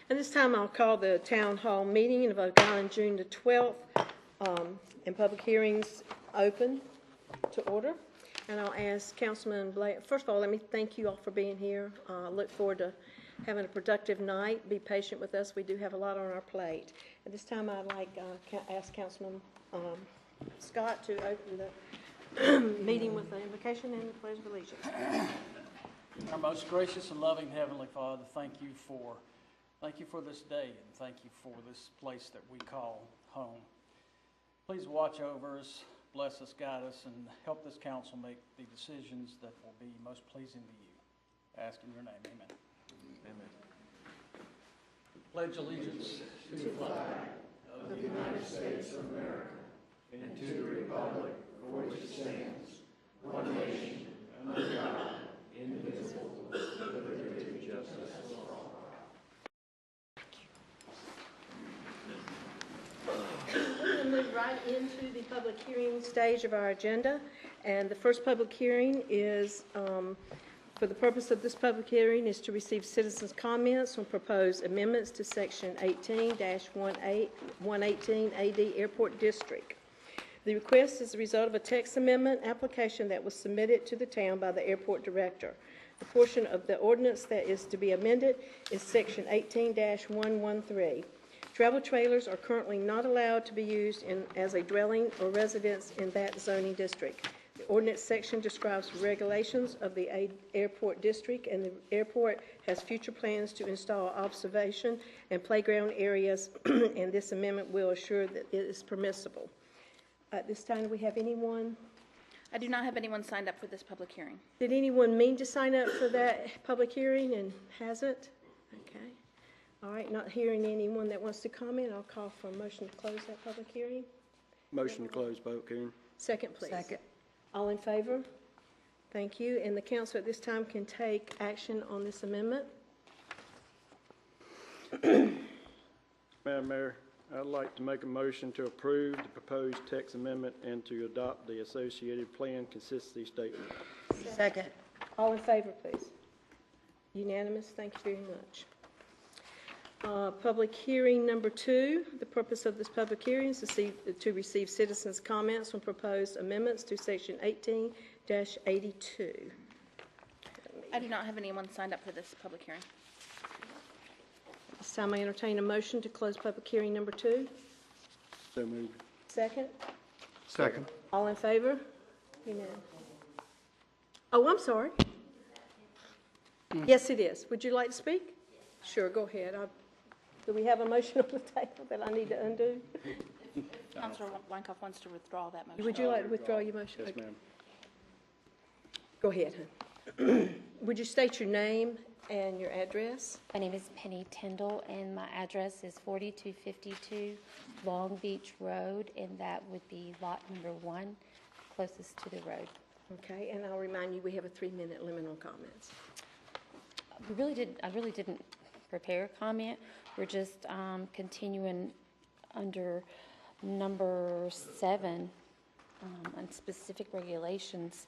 And this time I'll call the town hall meeting of Oak Island, June the 12th, and public hearings open to order. And I'll ask Councilman Blake, first of all, let me thank you all for being here. Look forward to having a productive night. Be patient with us. We do have a lot on our plate. At this time, I'd like to ask Councilman Scott to open the meeting with the invocation and the pledge of allegiance. Our most gracious and loving Heavenly Father, thank you for this day, and thank you for this place that we call home. Please watch over us, bless us, guide us, and help this council make the decisions that will be most pleasing to you. I ask in your name, amen. Amen. Pledge allegiance to the flag of the United States of America and to the republic for which it stands, one nation, under God, indivisible, with liberty and justice for all. We're going to move right into the public hearing stage of our agenda. And the first public hearing is, for the purpose of this public hearing, is to receive citizens' comments on proposed amendments to Section 18-118 AD Airport District. The request is the result of a text amendment application that was submitted to the town by the airport director. The portion of the ordinance that is to be amended is Section 18-113. Travel trailers are currently not allowed to be used as a dwelling or residence in that zoning district. The ordinance section describes regulations of the airport district, and the airport has future plans to install observation and playground areas, and this amendment will assure that it is permissible. At this time, do we have anyone? I do not have anyone signed up for this public hearing. Did anyone mean to sign up for that public hearing and hasn't? Okay. All right, not hearing anyone that wants to comment, I'll call for a motion to close that public hearing. Motion to close public hearing. Second, please. Second. All in favor? Thank you. And the council at this time can take action on this amendment. Madam Mayor, I'd like to make a motion to approve the proposed text amendment and to adopt the associated plan consistency statement. Second. All in favor, please. Unanimous. Thank you very much. Public hearing number 2. The purpose of this public hearing is to receive citizens' comments on proposed amendments to Section 18-82. I do not have anyone signed up for this public hearing. This time I entertain a motion to close public hearing number 2. So moved. Second. Second. All in favor? Unanimous. Oh, I'm sorry. Yes, it is. Would you like to speak? Sure, go ahead. Do we have a motion on the table that I need to undo? Councilor Weinkauf wants to withdraw that motion. Would you like to withdraw your motion? Yes, ma'am. Go ahead, hon. Would you state your name and your address? My name is Penny Tyndall, and my address is 4252 Long Beach Road, and that would be lot number 1, closest to the road. Okay, and I'll remind you, we have a 3-minute limit on comments. I really didn't prepare a comment. We're just continuing under number 7 on specific regulations.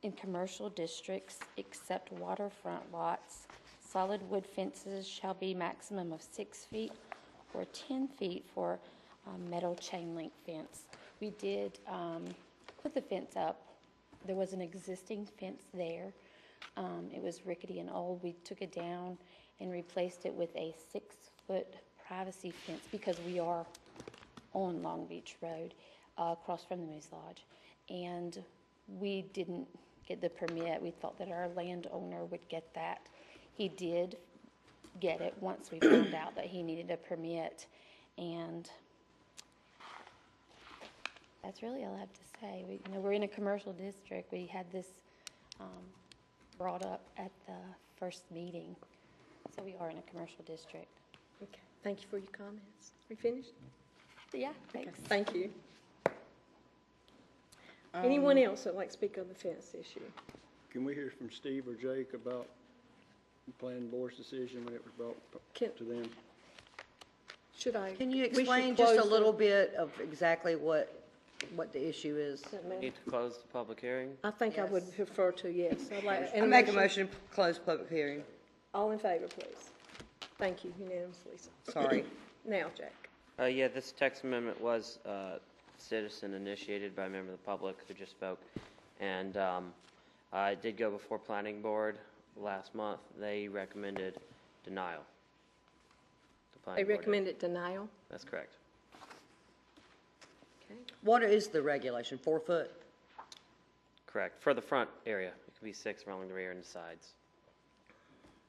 In commercial districts, except waterfront lots, solid wood fences shall be maximum of 6 feet or 10 feet for metal chain link fence. We did put the fence up. There was an existing fence there. It was rickety and old. We took it down and replaced it with a 6-foot privacy fence because we are on Long Beach Road, across from the Moose Lodge. And we didn't get the permit. We thought that our landowner would get that. He did get it once we found out that he needed a permit. And that's really all I have to say. We're in a commercial district. We had this brought up at the first meeting. So we are in a commercial district. Okay, thank you for your comments. Are we finished? Yeah, thanks. Okay, thank you. Anyone else that would like to speak on the fence issue? Can we hear from Steve or Jake about the planning board's decision when it was brought to them? Should I? Can you we should explain just a close little bit of exactly what the issue is? Need to close the public hearing? I think I would prefer to, yes. I'd like. I make a motion to close public hearing. All in favor, please. Thank you, unanimous, Lisa. Sorry. Now, Jack. Yeah, this text amendment was citizen initiated by a member of the public who just spoke. And I did go before planning board last month. They recommended denial. The They planning board did. recommended denial. That's correct. Okay. What is the regulation, 4 foot? Correct. For the front area, it could be 6 along the rear and the sides.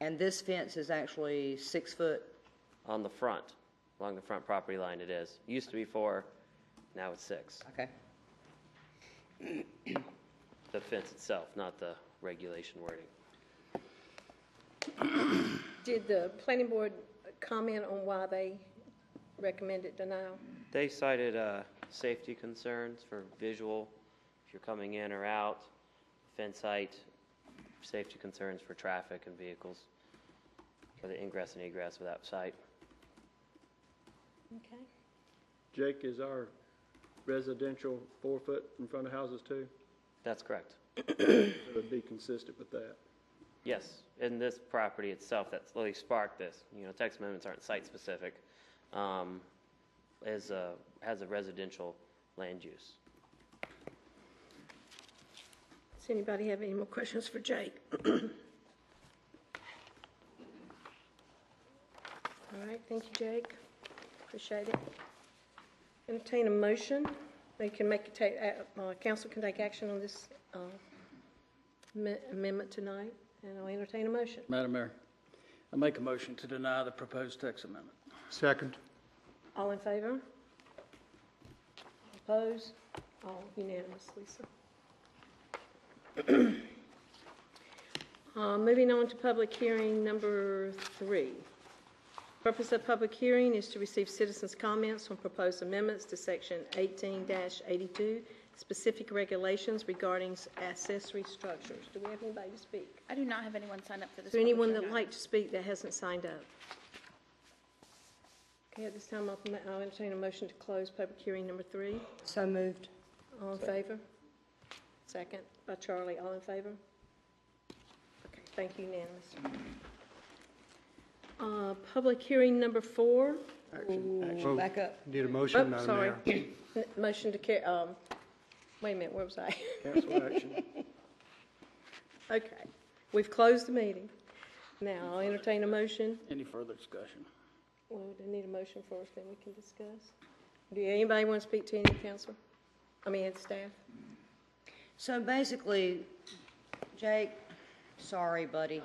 And this fence is actually 6 foot? On the front, along the front property line it is. Used to be 4, now it's 6. Okay. The fence itself, not the regulation wording. Did the planning board comment on why they recommended denial? They cited safety concerns for visual, if you're coming in or out, fence height, safety concerns for traffic and vehicles, for the ingress and egress of that site. Okay. Jake, is our residential 4 foot in front of houses too? That's correct. So it'd be consistent with that. Yes, in this property itself, that's really sparked this, text amendments aren't site-specific, has a residential land use. Does anybody have any more questions for Jake? All right, thank you, Jake. Appreciate it. Entertain a motion. They can council can take action on this amendment tonight, and I'll entertain a motion. Madam Mayor, I make a motion to deny the proposed text amendment. Second. All in favor? Opposed? All unanimous, Lisa. Moving on to public hearing number 3. Purpose of public hearing is to receive citizens' comments on proposed amendments to Section 18-82, specific regulations regarding accessory structures. Do we have anybody to speak? I do not have anyone signed up for this. Is there anyone public that'd hearing. like to speak that hasn't signed up? Okay, at this time, I'll entertain a motion to close public hearing number 3. So moved. All in favor? Second by Charlie. All in favor? Okay, thank you, unanimous. Public hearing number 4. Ooh, back up. Need a motion, Oh, Madam sorry. Mayor? Motion to wait a minute, where was I? Council action. Okay, we've closed the meeting. Now, I'll entertain a motion. Any further discussion? Well, we need a motion first, then we can discuss. Do anybody want to speak to any council? Staff? So basically, Jake, sorry, buddy.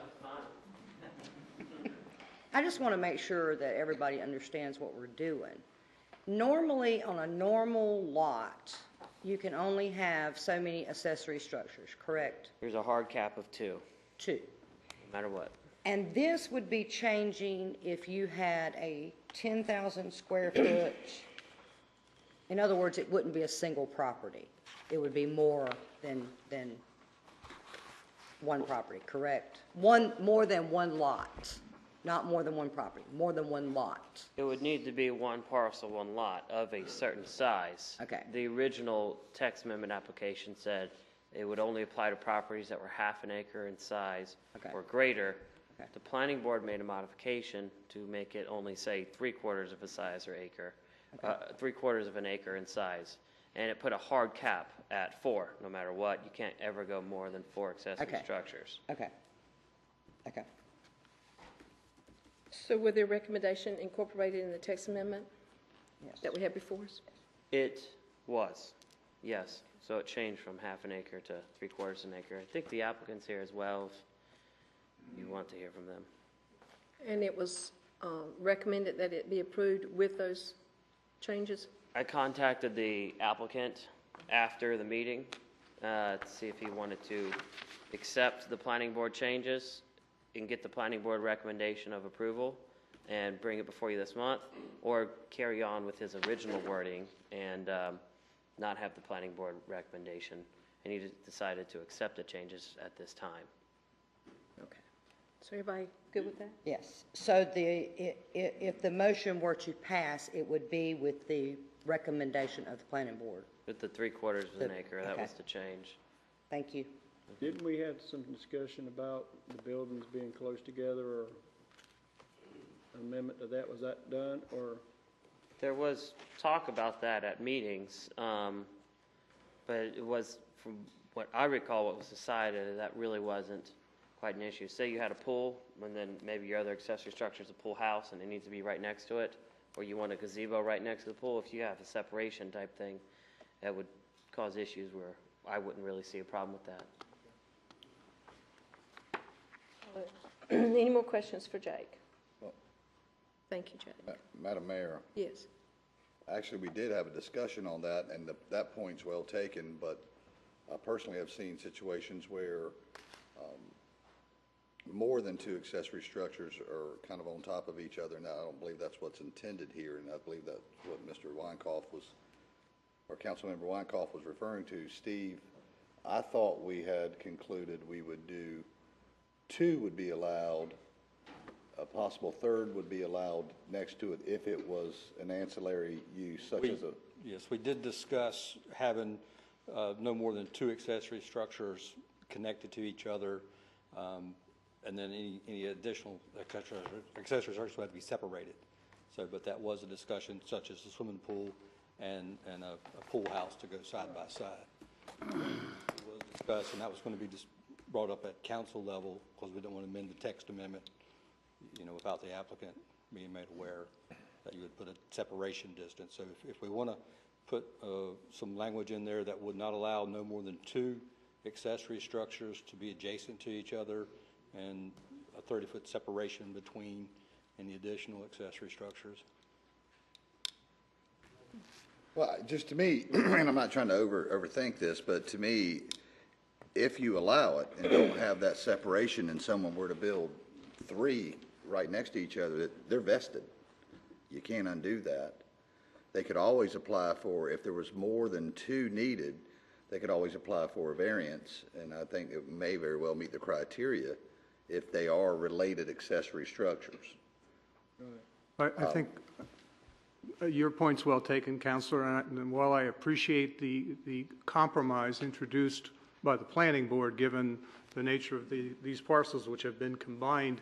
I just want to make sure that everybody understands what we're doing. Normally, on a normal lot, you can only have so many accessory structures, correct? There's a hard cap of 2, 2. no matter what. And this would be changing if you had a 10,000 square foot. In other words, it wouldn't be a single property. It would be more than one property, correct? More than one lot, not more than one property, more than one lot. It would need to be 1 parcel, 1 lot of a certain size. Okay. The original text amendment application said it would only apply to properties that were half an acre in size Okay. or greater. Okay. The planning board made a modification to make it only say 3/4 of a size or acre, 3/4 of an acre in size. And it put a hard cap at 4, no matter what. You can't ever go more than 4 accessory Okay. structures. Okay. Okay. So were their recommendation incorporated in the text amendment Yes. that we have before us? It was, yes. So it changed from half an acre to 3/4 an acre. I think the applicant's here as well, if you want to hear from them. And it was recommended that it be approved with those changes? I contacted the applicant after the meeting to see if he wanted to accept the planning board changes and get the planning board recommendation of approval and bring it before you this month, or carry on with his original wording and not have the planning board recommendation. And he decided to accept the changes at this time. Okay. So everybody good with that? Yes. So if the motion were to pass, it would be with the recommendation of the planning board. With the 3/4 of an The- acre, that okay. was the change. Thank you. Didn't we have some discussion about the buildings being close together or amendment to that? Was that done or? There was talk about that at meetings, but it was, from what I recall, what was decided, that really wasn't quite an issue. Say you had a pool, and then maybe your other accessory structure is a pool house, and it needs to be right next to it, or you want a gazebo right next to the pool. If you have a separation type thing, that would cause issues where I wouldn't really see a problem with that. Any more questions for Jake? Well- Thank you, Jake. Madam Mayor, Yes. actually, we did have a discussion on that, and that point's well taken, but I personally have seen situations where more than two accessory structures are kind of on top of each other. Now, I don't believe that's what's intended here, and I believe that's what Mr. Weinkoff was, or Councilmember Weinkoff was referring to. Steve, I thought we had concluded we would do, two would be allowed, a possible third would be allowed next to it if it was an ancillary use such as a, Yes, we did discuss having no more than two accessory structures connected to each other, and then any additional accessory structures would have to be separated. So, but that was a discussion, such as a swimming pool and a pool house to go side by side. It was discussed, and that was going to be just brought up at council level, because we don't want to amend the text amendment, without the applicant being made aware that you would put a separation distance. So if we want to put some language in there that would not allow no more than two accessory structures to be adjacent to each other, and a 30-foot separation between any additional accessory structures. well, just to me, and I'm not trying to overthink this, but to me, if you allow it and don't have that separation and someone were to build three right next to each other, they're vested. You can't undo that. They could always apply for, if there was more than two needed, they could always apply for a variance, and I think it may very well meet the criteria if they are related accessory structures. I think your point's well taken, Counselor, and while I appreciate the compromise introduced by the planning board, given the nature of these parcels which have been combined,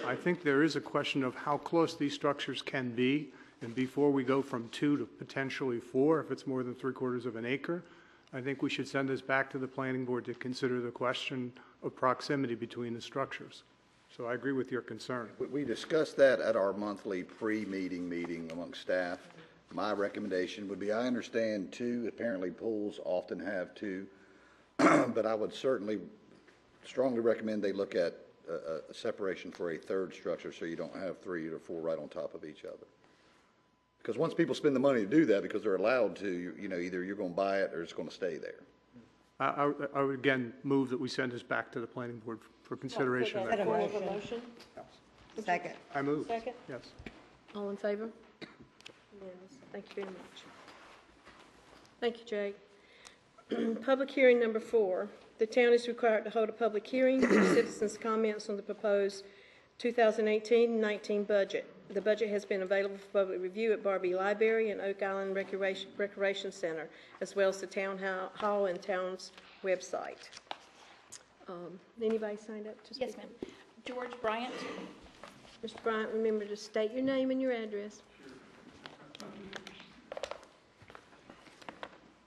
I think there is a question of how close these structures can be, and before we go from 2 to potentially 4, if it's more than 3/4 of an acre, I think we should send this back to the planning board to consider the question of proximity between the structures. So I agree with your concern. We discussed that at our monthly pre-meeting meeting amongst staff. My recommendation would be, I understand two, apparently pools often have two, but I would certainly strongly recommend they look at a separation for a third structure so you don't have 3 or 4 right on top of each other. Because once people spend the money to do that, because they're allowed to, either you're going to buy it or it's going to stay there. I would again move that we send this back to the planning board for consideration. Is that a form of a motion? Second. I move. Second? Yes. All in favor? Yes, thank you very much. Thank you, Jake. Public hearing number 4. The town is required to hold a public hearing for citizens' comments on the proposed 2018-19 budget. The budget has been available for public review at Barbie Library and Oak Island Recreation Center, as well as the town hall and town's website. Anybody signed up to speak? Yes, ma'am. George Bryant. Mr. Bryant, remember to state your name and your address.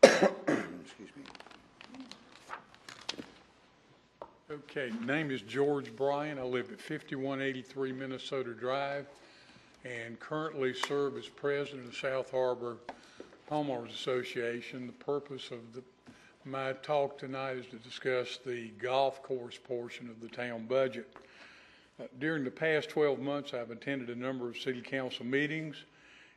Excuse me. Okay, name is George Bryan. I live at 5183 Minnesota Drive and currently serve as president of South Harbor Homeowners Association. The purpose of my talk tonight is to discuss the golf course portion of the town budget. During the past 12 months, I've attended a number of city council meetings,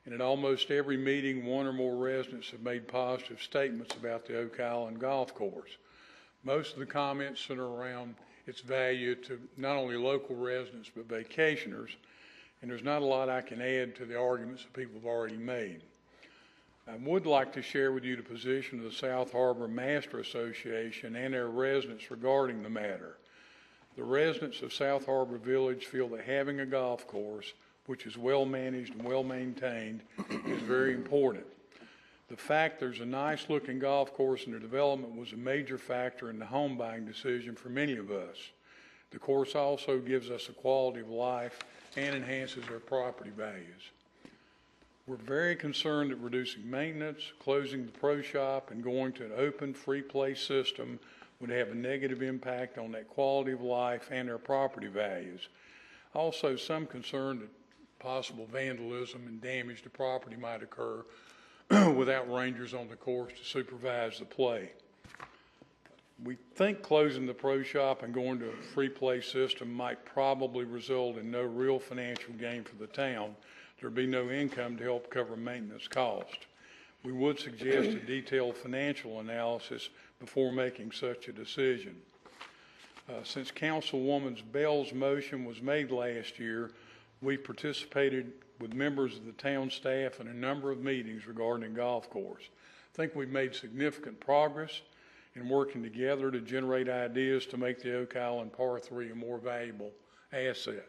and at almost every meeting, one or more residents have made positive statements about the Oak Island Golf Course. Most of the comments center around its value to not only local residents but vacationers, and there's not a lot I can add to the arguments that people have already made. I would like to share with you the position of the South Harbor Master Association and their residents regarding the matter. The residents of South Harbor Village feel that having a golf course, which is well managed and well maintained, is very important. The fact there's a nice-looking golf course in the development was a major factor in the home buying decision for many of us. The course also gives us a quality of life and enhances our property values. We're very concerned that reducing maintenance, closing the pro shop, and going to an open, free play system would have a negative impact on that quality of life and our property values. Also, some concern that possible vandalism and damage to property might occur without rangers on the course to supervise the play. We think closing the pro shop and going to a free play system might probably result in no real financial gain for the town. There'd be no income to help cover maintenance costs. We would suggest a detailed financial analysis before making such a decision. Since Councilwoman Bell's motion was made last year, we participated with members of the town staff in a number of meetings regarding the golf course. I think we've made significant progress in working together to generate ideas to make the Oak Island Par 3 a more valuable asset.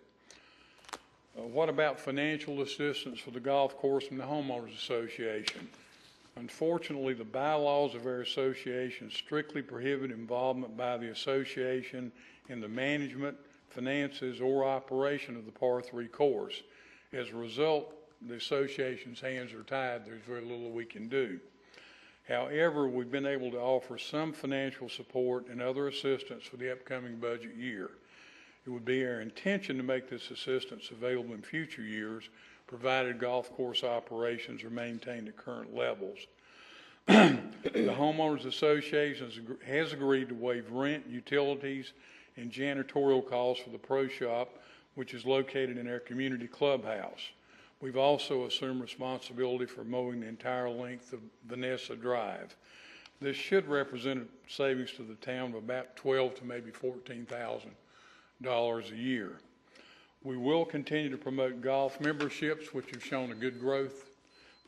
What about financial assistance for the golf course from the Homeowners Association? Unfortunately, the bylaws of our association strictly prohibit involvement by the association in the management, finances, or operation of the Par 3 course. As a result, the association's hands are tied. There's very little we can do. However, we've been able to offer some financial support and other assistance for the upcoming budget year. It would be our intention to make this assistance available in future years, provided golf course operations are maintained at current levels. The Homeowners Association has agreed to waive rent, utilities, and janitorial costs for the pro shop, which is located in our community clubhouse. We've also assumed responsibility for mowing the entire length of Vanessa Drive. This should represent a savings to the town of about $12,000 to maybe $14,000 a year. We will continue to promote golf memberships, which have shown a good growth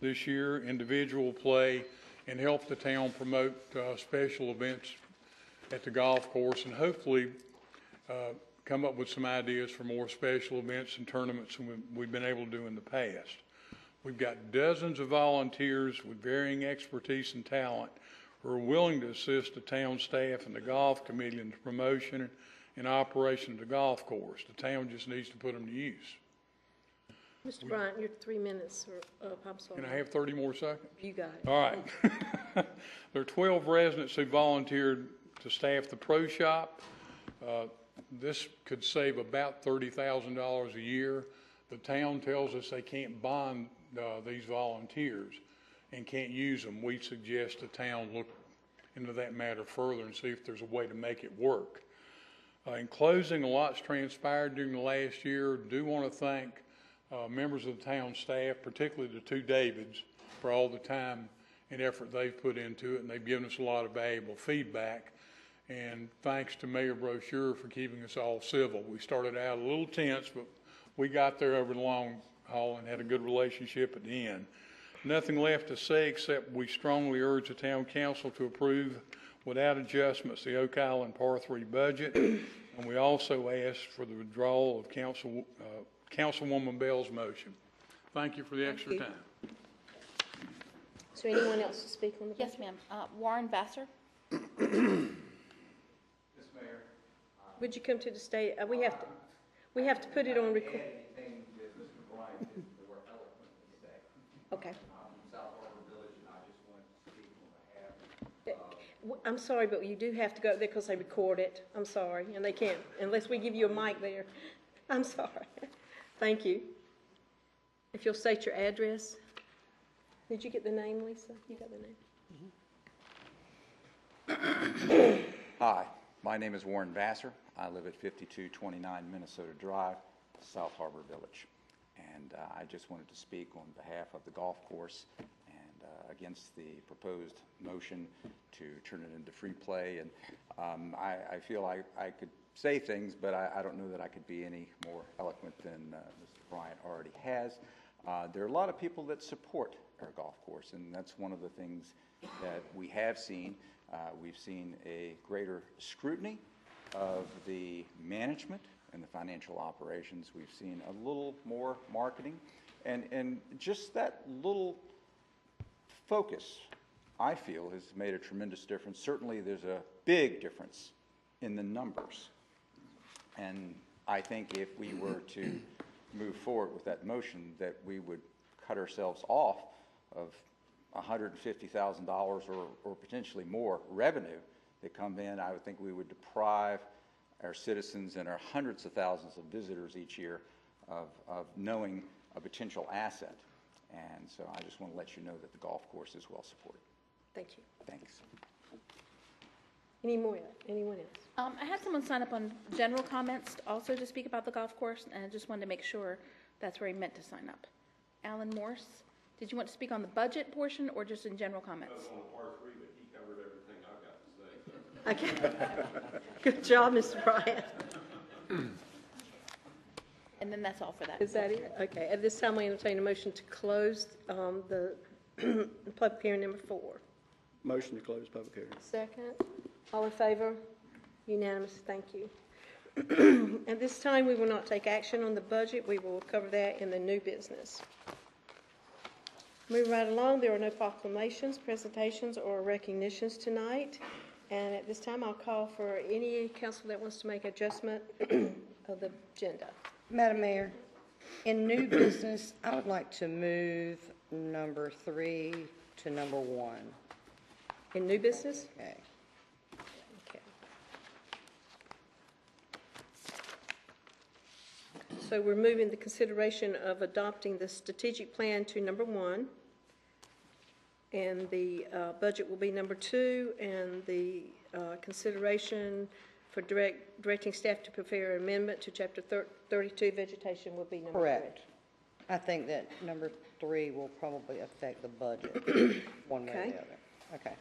this year, individual play, and help the town promote special events at the golf course, and hopefully come up with some ideas for more special events and tournaments than we've been able to do in the past. We've got dozens of volunteers with varying expertise and talent who are willing to assist the town staff and the golf committee in the promotion and operation of the golf course. The town just needs to put them to use. Mr. Bryant, your 3 minutes are up. I'm sorry. Can I have 30 more seconds? You got it. All right. There are 12 residents who volunteered to staff the pro shop. This could save about $30,000 a year. The town tells us they can't bond these volunteers and can't use them. We suggest the town look into that matter further and see if there's a way to make it work. In closing, a lot's transpired during the last year. Do want to thank members of the town staff, particularly the two Davids, for all the time and effort they've put into it, and they've given us a lot of valuable feedback. And thanks to Mayor Brochure for keeping us all civil. We started out a little tense, but we got there over the long haul and had a good relationship at the end. Nothing left to say except we strongly urge the town council to approve without adjustments the Oak Island Par 3 budget. And we also ask for the withdrawal of Councilwoman Bell's motion. Thank you for the extra time. Is there anyone else to speak on the Yes, ma'am. Warren Vassar. Would you come to the stage? We have to put it on record. Okay. I'm sorry, but you do have to go there because they record it. I'm sorry, and they can't unless we give you a mic there. I'm sorry. Thank you. If you'll state your address. Did you get the name, Lisa? You got the name? Hi, my name is Warren Vassar. I live at 5229 Minnesota Drive, South Harbor Village. And I just wanted to speak on behalf of the golf course and against the proposed motion to turn it into free play. And I feel I could say things, but I don't know that I could be any more eloquent than Mr. Bryant already has. There are a lot of people that support our golf course, and that's one of the things that we have seen. We've seen a greater scrutiny of the management and the financial operations. We've seen a little more marketing, and just that little focus, I feel, has made a tremendous difference. Certainly, there's a big difference in the numbers. And I think if we were to move forward with that motion, that we would cut ourselves off of $150,000 or potentially more revenue that come in. I would think we would deprive our citizens and our hundreds of thousands of visitors each year of knowing a potential asset. And so I just want to let you know that the golf course is well supported. Thank you. Thanks. Anyone else? I had someone sign up on general comments also to speak about the golf course, and I just wanted to make sure that's where he meant to sign up. Alan Morse, did you want to speak on the budget portion or just in general comments? Okay. Good job, Mr. Bryant. And then that's all for that. Is that it? Okay. At this time, we entertain a motion to close the public hearing number 4. Motion to close public hearing. Second. All in favor? Unanimous. Thank you. At this time, we will not take action on the budget. We will cover that in the new business. Moving right along, there are no proclamations, presentations, or recognitions tonight. And at this time, I'll call for any council that wants to make adjustment of the agenda. Madam Mayor, in new business, I would like to move number 3 to number 1. In new business? Okay. Okay. So we're moving the consideration of adopting the strategic plan to number 1. And the budget will be number 2, and the consideration for directing staff to prepare an amendment to Chapter 32 vegetation will be number 3. Correct. I think that number 3 will probably affect the budget one way or Okay. the other. Okay.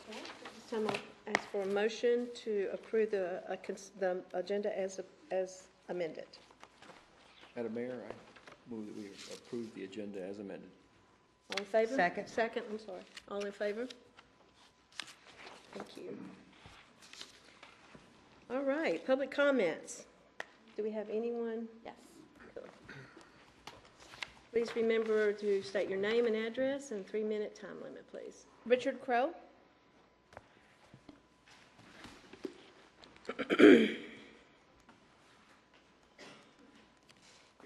This time I'll ask for a motion to approve the agenda as amended. Madam Mayor, I move that we approve the agenda as amended. All in favor? Second. Second, I'm sorry. All in favor? Thank you. All right, public comments. Do we have anyone? Yes. Cool. Please remember to state your name and address and 3-minute time limit, please. Richard Crow? Good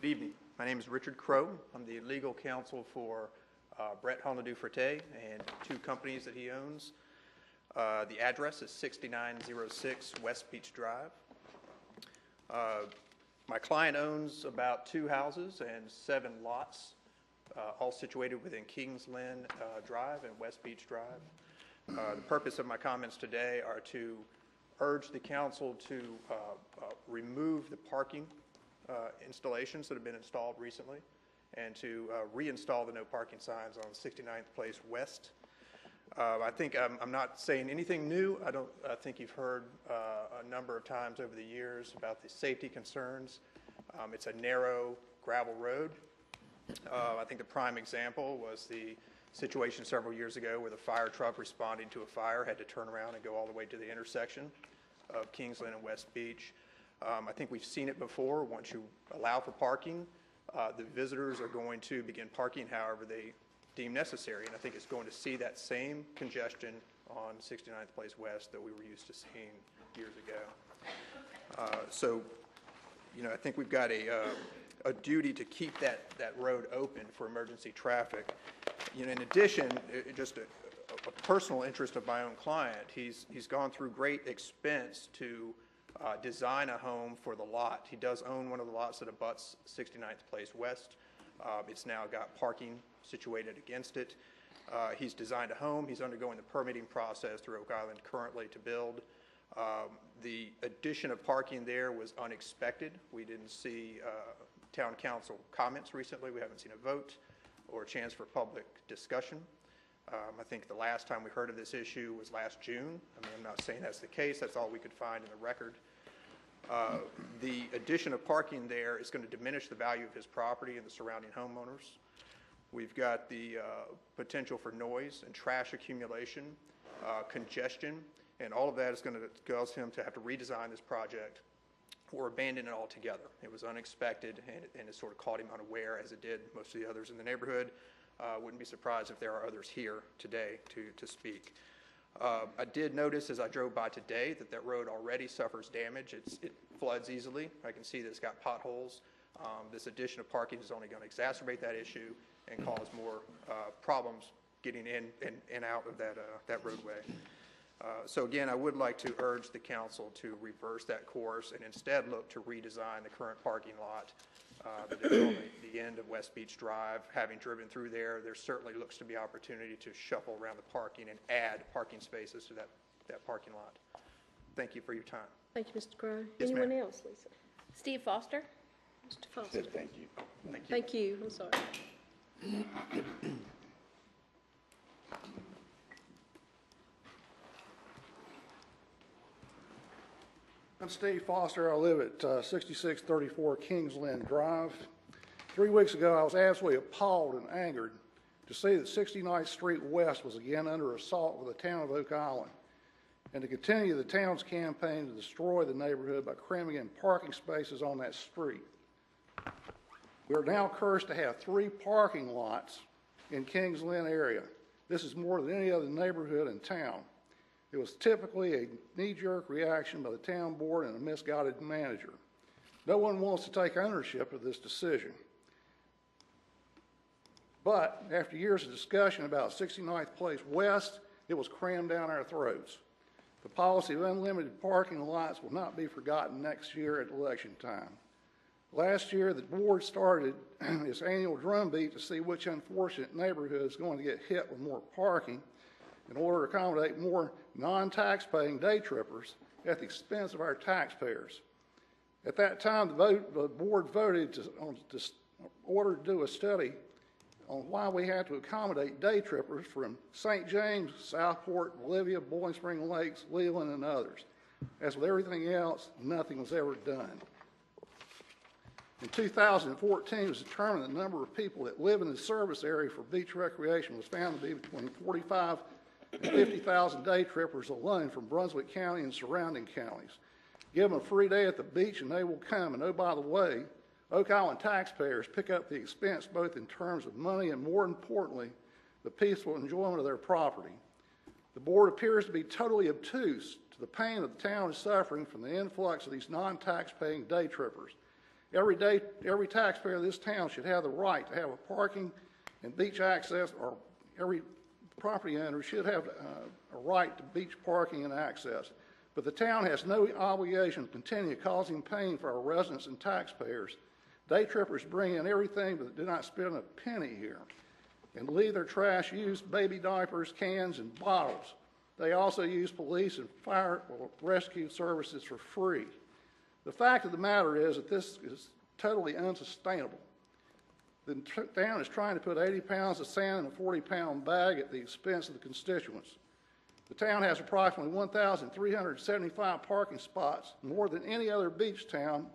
evening. My name is Richard Crow. I'm the legal counsel for Brett Honadu Forte and 2 companies that he owns. The address is 6906 West Beach Drive. My client owns about 2 houses and 7 lots, all situated within Kings Lynn Drive and West Beach Drive. The purpose of my comments today are to urge the council to remove the parking installations that have been installed recently and to reinstall the no parking signs on 69th Place West. I think I'm not saying anything new. I think you've heard a number of times over the years about the safety concerns. It's a narrow gravel road. I think the prime example was the situation several years ago where the fire truck responding to a fire had to turn around and go all the way to the intersection of Kingsland and West Beach. I think we've seen it before. Once you allow for parking, the visitors are going to begin parking however they deem necessary, and I think it's going to see that same congestion on 69th Place West that we were used to seeing years ago. So, you know, I think we've got a duty to keep that road open for emergency traffic. You know, in addition, just a personal interest of my own client, he's gone through great expense to design a home for the lot. He does own one of the lots that abuts 69th Place West. It's now got parking situated against it. He's designed a home. He's undergoing the permitting process through Oak Island currently to build. The addition of parking there was unexpected. We didn't see town council comments recently. We haven't seen a vote or a chance for public discussion. I think the last time we heard of this issue was last June. I mean, I'm not saying that's the case. That's all we could find in the record. The addition of parking there is going to diminish the value of his property and the surrounding homeowners. We've got the potential for noise and trash accumulation, congestion, and all of that is going to cause him to have to redesign this project or abandon it altogether. It was unexpected, and it sort of caught him unaware, as it did most of the others in the neighborhood. Wouldn't be surprised if there are others here today to speak. I did notice as I drove by today that that road already suffers damage. It floods easily. I can see that it's got potholes. This addition of parking is only going to exacerbate that issue and cause more problems getting in and out of that roadway. So again, I would like to urge the council to reverse that course and instead look to redesign the current parking lot that is on the end of West Beach Drive. Having driven through there certainly looks to be opportunity to shuffle around the parking and add parking spaces to that parking lot. Thank you for your time. Thank you, Mr. Crowe. Yes, ma'am. Anyone else, Lisa? Steve Foster? Mr. Foster? Thank you. Thank you. I'm sorry. I'm Steve Foster. I live at 6634 Kingsland Drive. 3 weeks ago, I was absolutely appalled and angered to see that 69th Street West was again under assault with the town of Oak Island, and to continue the town's campaign to destroy the neighborhood by cramming in parking spaces on that street. We are now cursed to have 3 parking lots in Kingsland area. This is more than any other neighborhood in town. It was typically a knee-jerk reaction by the town board and a misguided manager. No one wants to take ownership of this decision. But after years of discussion about 69th Place West, it was crammed down our throats. The policy of unlimited parking lots will not be forgotten next year at election time. Last year, the board started its annual drumbeat to see which unfortunate neighborhood is going to get hit with more parking in order to accommodate more non-tax-paying day trippers at the expense of our taxpayers. At that time, the board voted to order to do a study on why we had to accommodate day trippers from St. James, Southport, Bolivia, Bowling Spring Lakes, Leland, and others. As with everything else, nothing was ever done. In 2014, it was determined the number of people that live in the service area for beach recreation was found to be between 45 and 50,000 day trippers alone from Brunswick County and surrounding counties. Give them a free day at the beach and they will come. And oh, by the way, Oak Island taxpayers pick up the expense both in terms of money and, more importantly, the peaceful enjoyment of their property. The board appears to be totally obtuse to the pain that the town is suffering from the influx of these non-tax-paying day trippers. Every taxpayer of this town should have the right to have a parking and beach access, or every property owner should have a right to beach parking and access. But the town has no obligation to continue causing pain for our residents and taxpayers. Day trippers bring in everything but do not spend a penny here and leave their trash, used baby diapers, cans, and bottles. They also use police and fire or rescue services for free. The fact of the matter is that this is totally unsustainable. The town is trying to put 80 pounds of sand in a 40-pound bag at the expense of the constituents. The town has approximately 1,375 parking spots, more than any other beach town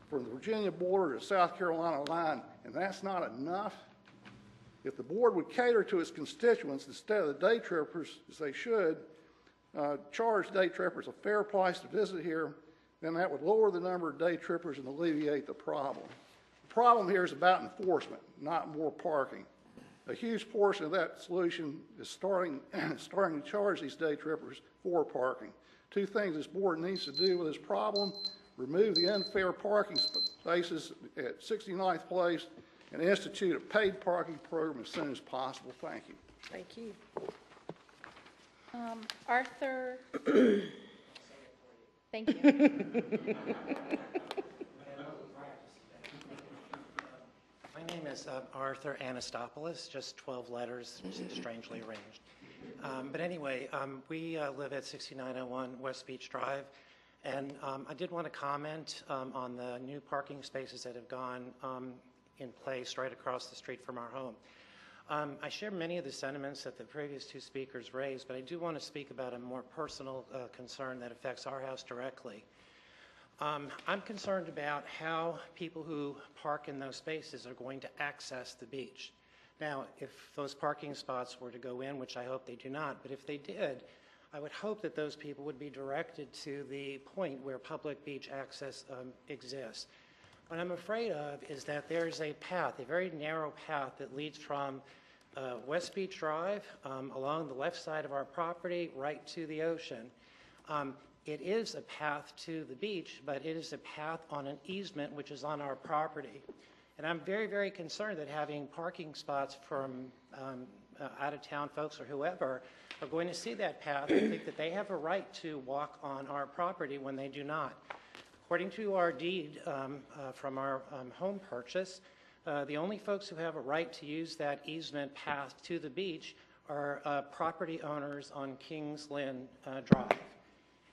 from the Virginia border to the South Carolina line, and that's not enough. If the board would cater to its constituents instead of the day trippers, as they should, charge day trippers a fair price to visit here, then that would lower the number of day trippers and alleviate the problem. The problem here is about enforcement, not more parking. A huge portion of that solution is starting to charge these day trippers for parking. 2 things this board needs to do with this problem: remove the unfair parking spaces at 69th Place and institute a paid parking program as soon as possible. Thank you. Thank you. Arthur? Thank you. My name is Arthur Anastopoulos, just 12 letters, strangely arranged. But anyway, we live at 6901 West Beach Drive, and I did want to comment on the new parking spaces that have gone in place right across the street from our home. I share many of the sentiments that the previous 2 speakers raised, but I do want to speak about a more personal concern that affects our house directly. I'm concerned about how people who park in those spaces are going to access the beach. Now, if those parking spots were to go in, which I hope they do not, but if they did, I would hope that those people would be directed to the point where public beach access exists. What I'm afraid of is that there's a path, a very narrow path that leads from West Beach Drive, along the left side of our property, right to the ocean. It is a path to the beach, but it is a path on an easement which is on our property. And I'm very, very concerned that having parking spots from out-of-town folks or whoever are going to see that path and think that they have a right to walk on our property when they do not. According to our deed from our home purchase, the only folks who have a right to use that easement path to the beach are property owners on Kings Lynn Drive.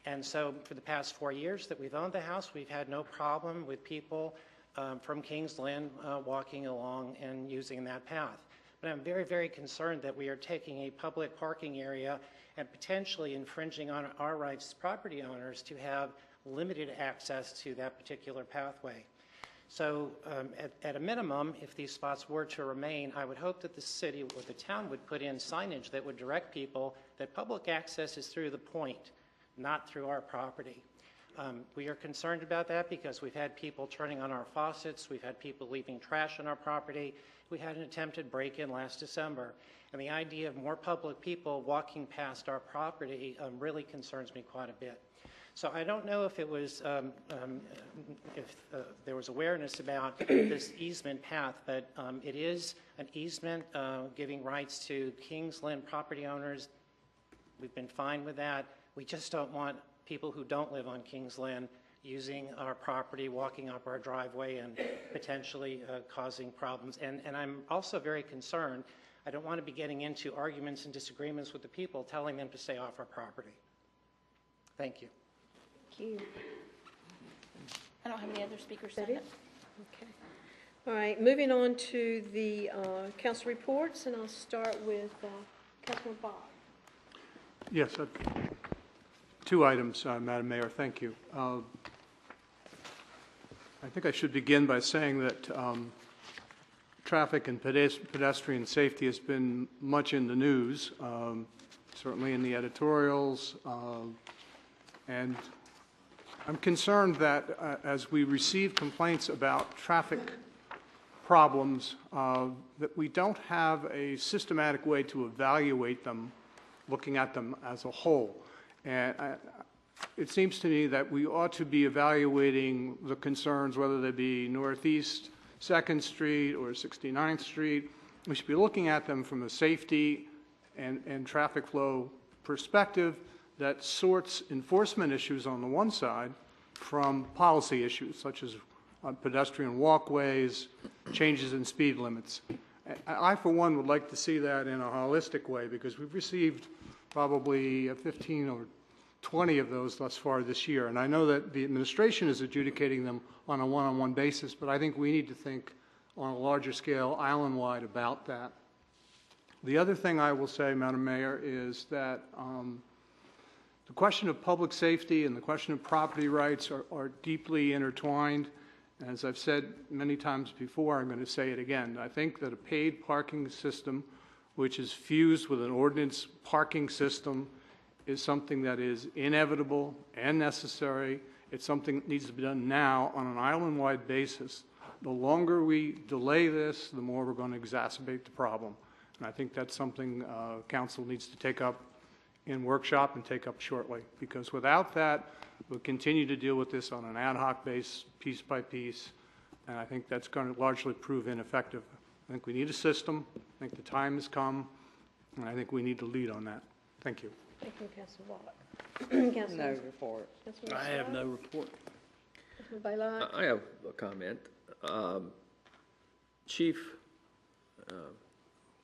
And so for the past 4 years that we've owned the house, we've had no problem with people from Kings Lynn walking along and using that path. But I'm very, very concerned that we are taking a public parking area and potentially infringing on our rights as property owners to have limited access to that particular pathway. So at a minimum, if these spots were to remain, I would hope that the city or the town would put in signage that would direct people that public access is through the point, not through our property. We are concerned about that because we've had people turning on our faucets, we've had people leaving trash on our property, we had an attempted break-in last December. And the idea of more public people walking past our property really concerns me quite a bit. So I don't know if it was, if there was awareness about this easement path, but it is an easement giving rights to Kings Lynn property owners. We've been fine with that. We just don't want people who don't live on Kings Lynn using our property, walking up our driveway and potentially causing problems. And I'm also very concerned. I don't want to be getting into arguments and disagreements with the people, telling them to stay off our property. Thank you. Thank you. I don't have any other speakers That signed up. it? Okay. All right, moving on to the council reports, and I'll start with Councilman Bob. Yes, 2 items, Madam Mayor. Thank you. I think I should begin by saying that traffic and pedestrian safety has been much in the news, certainly in the editorials, and I'm concerned that as we receive complaints about traffic problems, that we don't have a systematic way to evaluate them, looking at them as a whole. And it seems to me that we ought to be evaluating the concerns, whether they be Northeast 2nd Street or 69th Street. We should be looking at them from a safety and traffic flow perspective that sorts enforcement issues on the one side from policy issues, such as pedestrian walkways, changes in speed limits. I, for one, would like to see that in a holistic way, because we've received probably 15 or 20 of those thus far this year. And I know that the administration is adjudicating them on a one-on-one basis, but I think we need to think on a larger scale, island-wide, about that. The other thing I will say, Madam Mayor, is that the question of public safety and the question of property rights are deeply intertwined. As I've said many times before, I'm going to say it again. I think that a paid parking system, which is fused with an ordinance parking system, is something that is inevitable and necessary. It's something that needs to be done now on an island-wide basis. The longer we delay this, the more we're going to exacerbate the problem. And I think that's something Council needs to take up in workshop and take up shortly, because without that, we'll continue to deal with this on an ad hoc basis, piece by piece, and I think that's going to largely prove ineffective. I think we need a system. I think the time has come, and I think we need to lead on that. Thank you. Thank you, Councilman Watt. No report. I have no report. Councilman Baylock. I have a comment. Chief,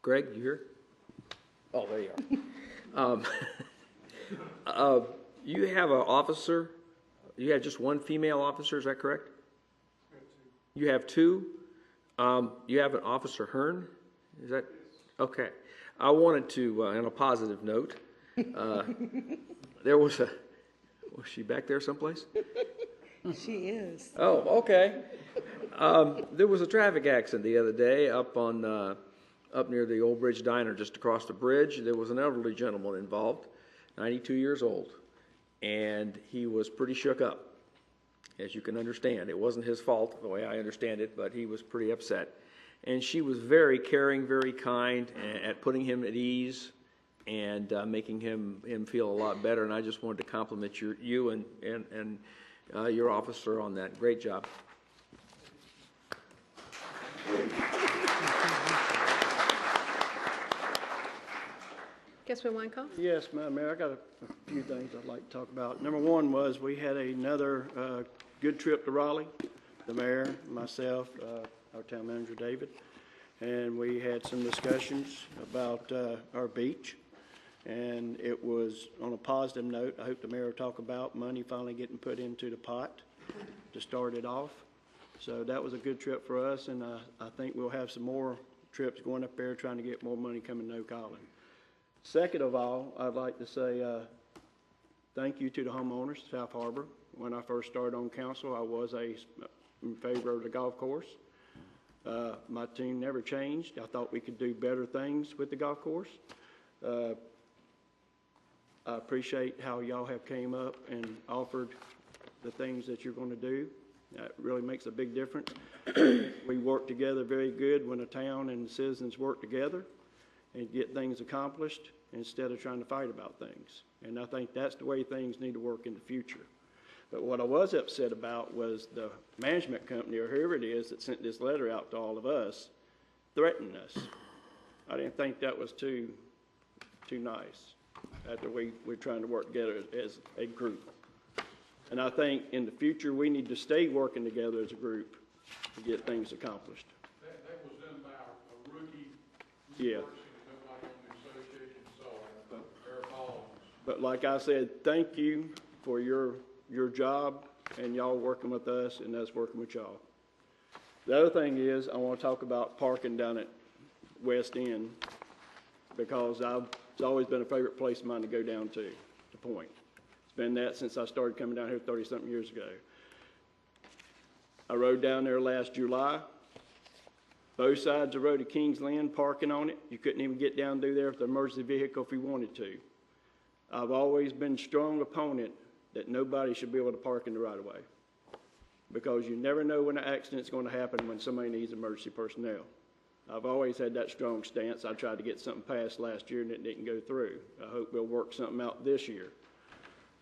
Greg, you here? Oh, there you are. You have an officer, you have just one female officer, is that correct? You have 2? You have an Officer Hearn, is that? Okay. I wanted to, on a positive note, there was she back there someplace? She is. Oh, okay. There was a traffic accident the other day up near the Old Bridge Diner, just across the bridge. There was an elderly gentleman involved, 92 years old, and he was pretty shook up, as you can understand. It wasn't his fault, the way I understand it, but he was pretty upset. And she was very caring, very kind at putting him at ease and making him feel a lot better. And I just wanted to compliment you and your officer on that. Great job. Councilman Wynkoff? Yes, Madam Mayor, I got a few things I'd like to talk about. Number one was we had another good trip to Raleigh, the mayor, myself, our town manager, David, and we had some discussions about our beach, and it was on a positive note. I hope the mayor will talk about money finally getting put into the pot to start it off. So that was a good trip for us, and I think we'll have some more trips going up there trying to get more money coming to Oak Island. Second of all, I'd like to say thank you to the homeowners of South Harbor. When I first started on council, I was in favor of the golf course. My team never changed. I thought we could do better things with the golf course. I appreciate how y'all have came up and offered the things that you're going to do. That really makes a big difference. We work together very good when the town and the citizens work together and get things accomplished instead of trying to fight about things. And I think that's the way things need to work in the future. But what I was upset about was the management company, or whoever it is, that sent this letter out to all of us, threatening us. I didn't think that was too nice after we're trying to work together as a group. And I think in the future, we need to stay working together as a group to get things accomplished. That was done by a rookie. Yeah. Nobody on the association saw it. Their apologies. But like I said, thank you for your job and y'all working with us and us working with y'all. The other thing is, I want to talk about parking down at West End, because it's always been a favorite place of mine to go down to Point. It's been that since I started coming down here 30-something years ago. I rode down there last July. Both sides of the road to Kings Land, parking on it. You couldn't even get down through there with the emergency vehicle if you wanted to. I've always been a strong opponent that nobody should be able to park in the right of way, because you never know when an accident's going to happen when somebody needs emergency personnel. I've always had that strong stance. I tried to get something passed last year and it didn't go through. I hope we'll work something out this year.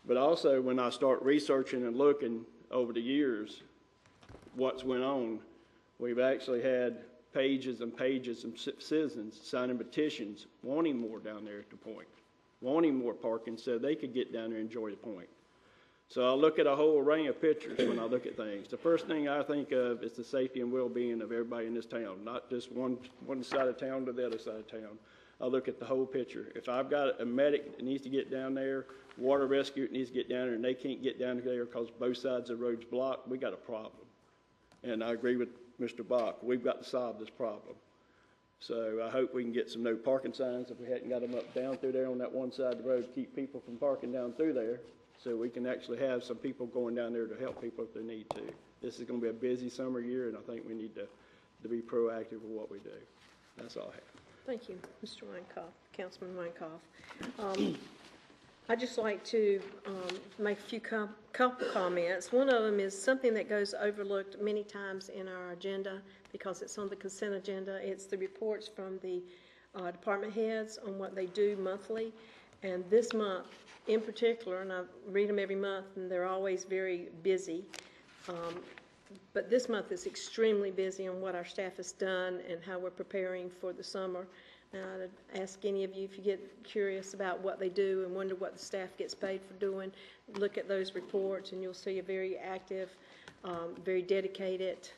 But also, when I start researching and looking over the years what's went on, we've actually had pages and pages of citizens signing petitions wanting more down there at the Point, wanting more parking so they could get down there and enjoy the Point. So I look at a whole array of pictures when I look at things. The first thing I think of is the safety and well-being of everybody in this town, not just one side of town to the other side of town. I look at the whole picture. If I've got a medic that needs to get down there, water rescue that needs to get down there, and they can't get down there because both sides of the road's blocked, we got a problem. And I agree with Mr. Bach. We've got to solve this problem. So I hope we can get some no parking signs if we hadn't got them up down through there on that one side of the road to keep people from parking down through there, so we can actually have some people going down there to help people if they need to. This is going to be a busy summer year, and I think we need to be proactive with what we do. That's all I have. Thank you, Mr. Wynkoff, Councilman Wynkoff. I'd just like to make a few couple comments. One of them is something that goes overlooked many times in our agenda because it's on the consent agenda. It's the reports from the department heads on what they do monthly. And this month in particular, and I read them every month, and they're always very busy. But this month is extremely busy on what our staff has done and how we're preparing for the summer. And I'd ask any of you, if you get curious about what they do and wonder what the staff gets paid for doing, look at those reports and you'll see a very active, very dedicated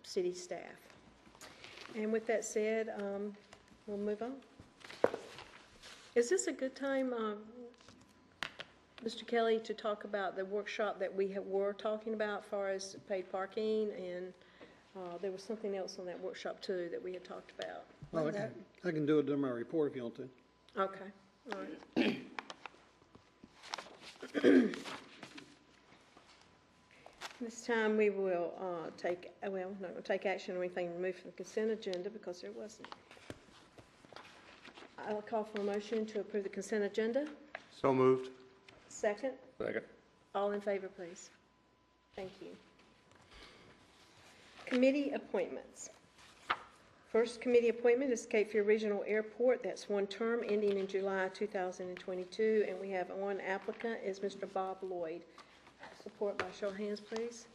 city staff. And with that said, we'll move on. Is this a good time, Mr. Kelly, to talk about the workshop that we were talking about as far as paid parking, and there was something else on that workshop too that we had talked about? Well, I can do it during my report if you want to. Okay, all right. This time we will we're not going to take action on anything removed from the consent agenda because there wasn't. I'll call for a motion to approve the consent agenda. So moved. Second? Second. All in favor, please. Thank you. Committee appointments. First committee appointment is Cape Fear Regional Airport. That's one term ending in July 2022, and we have one applicant is Mr. Bob Lloyd. Support by show of hands, please.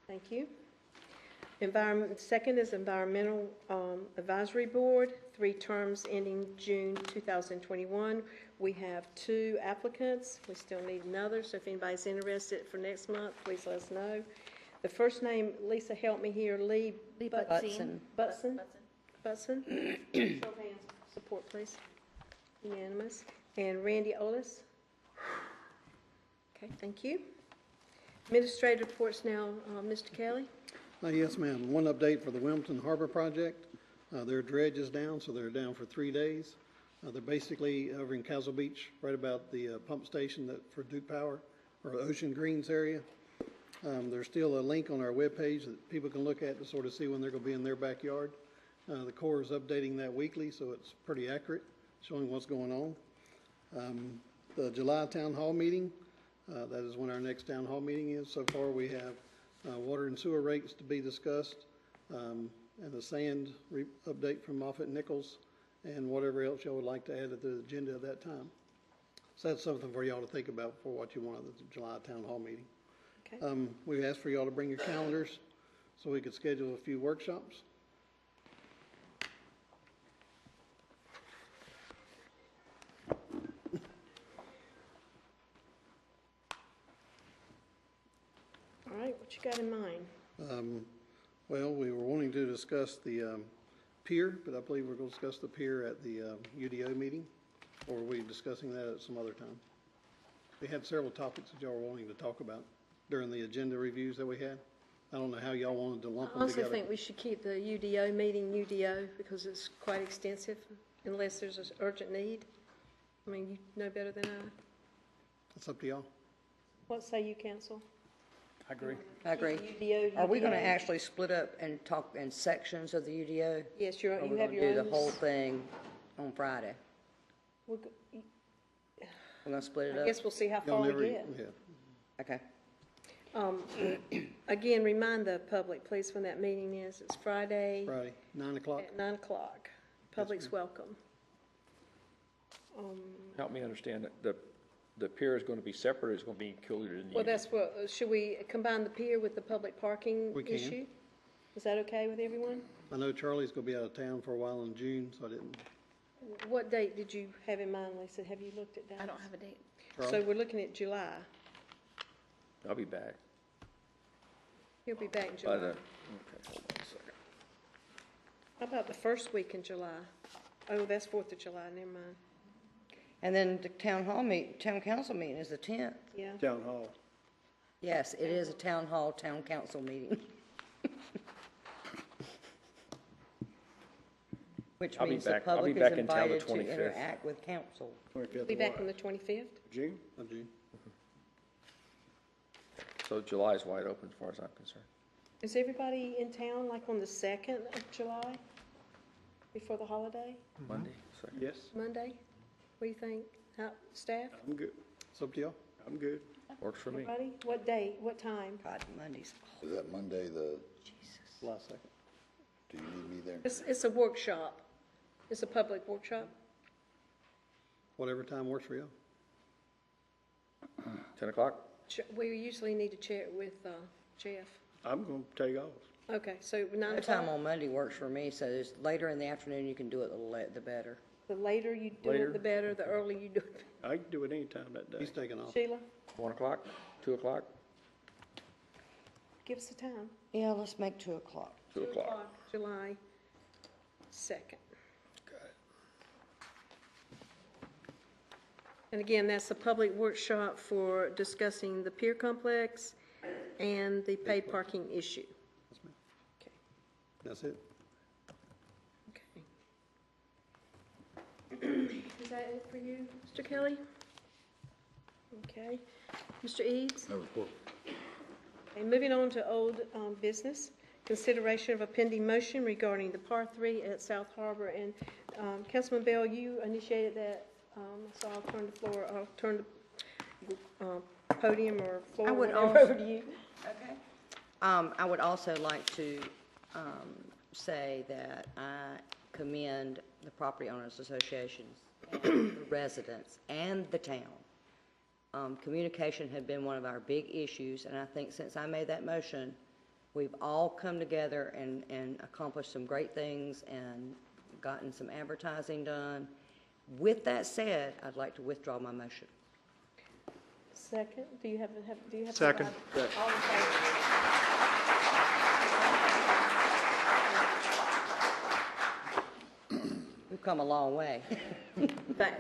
Thank you. Second is Environmental Advisory Board, 3 terms ending June 2021. We have 2 applicants. We still need another, so if anybody's interested for next month, please let us know. The first name, Lisa, help me here, Lee Butson. Butson? Butson? Show of hands. Support, please. Unanimous. And Randy Olis? Okay, thank you. Administrative reports now, Mr. Kelly? Yes, ma'am. One update for the Wilmington Harbor project. Their dredge is down, so they're down for 3 days. They're basically over in Castle Beach, right about the pump station for Duke Power, or Ocean Greens area. There's still a link on our webpage that people can look at to sort of see when they're going to be in their backyard. The Corps is updating that weekly, so it's pretty accurate, showing what's going on. The July town hall meeting, that is when our next town hall meeting is. So far, we have water and sewer rates to be discussed, and the sand update from Moffett Nichols, and whatever else y'all would like to add to the agenda at that time. So that's something for y'all to think about for what you want at the July town hall meeting. Okay. We asked for y'all to bring your calendars so we could schedule a few workshops. All right, what you got in mind? Well, we were wanting to discuss the pier, but I believe we're going to discuss the pier at the UDO meeting, or are we discussing that at some other time? We had several topics that y'all were wanting to talk about during the agenda reviews that we had. I don't know how y'all wanted to lump I them together. also think we should keep the UDO meeting UDO because it's quite extensive unless there's an urgent need. I mean, you know better than I. It's up to y'all. What say you, council? I agree. I agree. UDO, Are we going to UDO? actually split up and talk in sections of the UDO? Yes, Or you we have gonna your do own. the whole thing on Friday? We're go- We're going to split it I up? guess we'll see how Y'all far never, we get. yeah. Okay. Again, remind the public, please, when that meeting is. It's Friday Friday, 9 o'clock. at 9 o'clock. Public's welcome. Help me understand, the pier is going to be separate, or it's going to be included in the? Well, that's what, should we combine the pier with the public parking We can. issue? Is that okay with everyone? I know Charlie's going to be out of town for a while in June, so I didn't. What date did you have in mind, Lisa? Have you looked at that? I don't have a date. So we're looking at July. I'll be back. He'll be back in By July. the, okay, hold on a second. How about the first week in July? Oh, that's 4th of July, never mind. And then the town council meeting is the 10th. Yeah. Town hall. Yes, it is a town council meeting. Which I'll be means the back- I'll be public is back in town the invited to 25th. interact with council. 25th Be of back what? on the 25th? June? Of June. So July is wide open as far as I'm concerned. Is everybody in town like on the 2nd of July? Before the holiday? Monday, second. Yes, Monday? What do you think? Staff? I'm good. It's up to y'all. I'm good. Works for me. Everybody? What day? What time? God, Mondays. Is that Monday, July 2nd. do you need me there? It's a workshop. It's a public workshop. Whatever time works for y'all. 10 o'clock? We usually need to check with Jeff. I'm going to take off. Okay, so 9 No time o'clock? on Monday works for me, so it's later in the afternoon, you can do it, the better. The later you do Later. it, the better. The earlier you do it. I can do it anytime that day. He's taking off. Sheila, 1 o'clock? 2 o'clock? give us the time. Yeah, let's make 2 o'clock. 2 o'clock. July 2nd. And again, that's a public workshop for discussing the pier complex and the paid parking issue. Okay. That's it. Okay. Is that it for you, Mr. Kelly? Okay. Mr. Eads? No report. Okay, moving on to old business. Consideration of a pending motion regarding the Par 3 at South Harbor. And Councilman Bell, you initiated that, so I'll turn the podium or floor, I would whatever, also- over to you. Okay. I would also like to say that I commend the property owners associations and the residents and the town. Communication had been one of our big issues, and I think since I made that motion, we've all come together and accomplished some great things and gotten some advertising done. With that said, I'd like to withdraw my motion. Second, do you have? Second. All in favor? We've come a long way.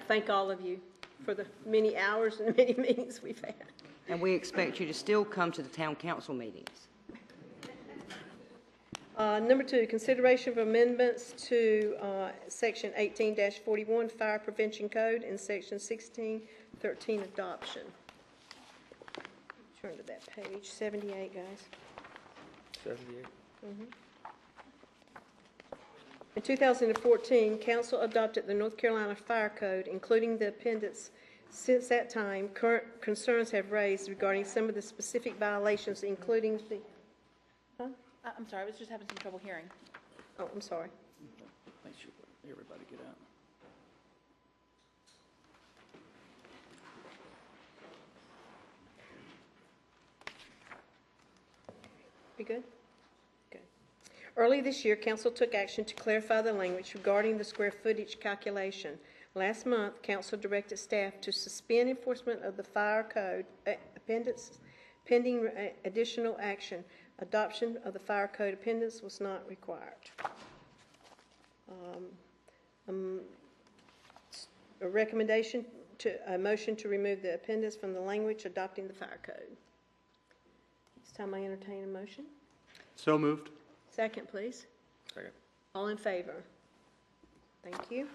Thank all of you for the many hours and many meetings we've had. And we expect you to still come to the town council meetings. Number 2, consideration of amendments to Section 18-41 Fire Prevention Code and Section 1613 Adoption. Turn to that page, 78, guys. 78. In 2014, Council adopted the North Carolina Fire Code, including the appendix. Since that time, current concerns have raised regarding some of the specific violations, including the... I'm sorry, I was just having some trouble hearing. Oh, I'm sorry. Make sure everybody get out. We good? Good. Early this year, Council took action to clarify the language regarding the square footage calculation. Last month, Council directed staff to suspend enforcement of the fire code appendix pending additional action. Adoption of the fire code appendix was not required. A recommendation to a motion to remove the appendix from the language adopting the fire code. It's time I entertain a motion. So moved. Second, please. Second. All in favor? Thank you.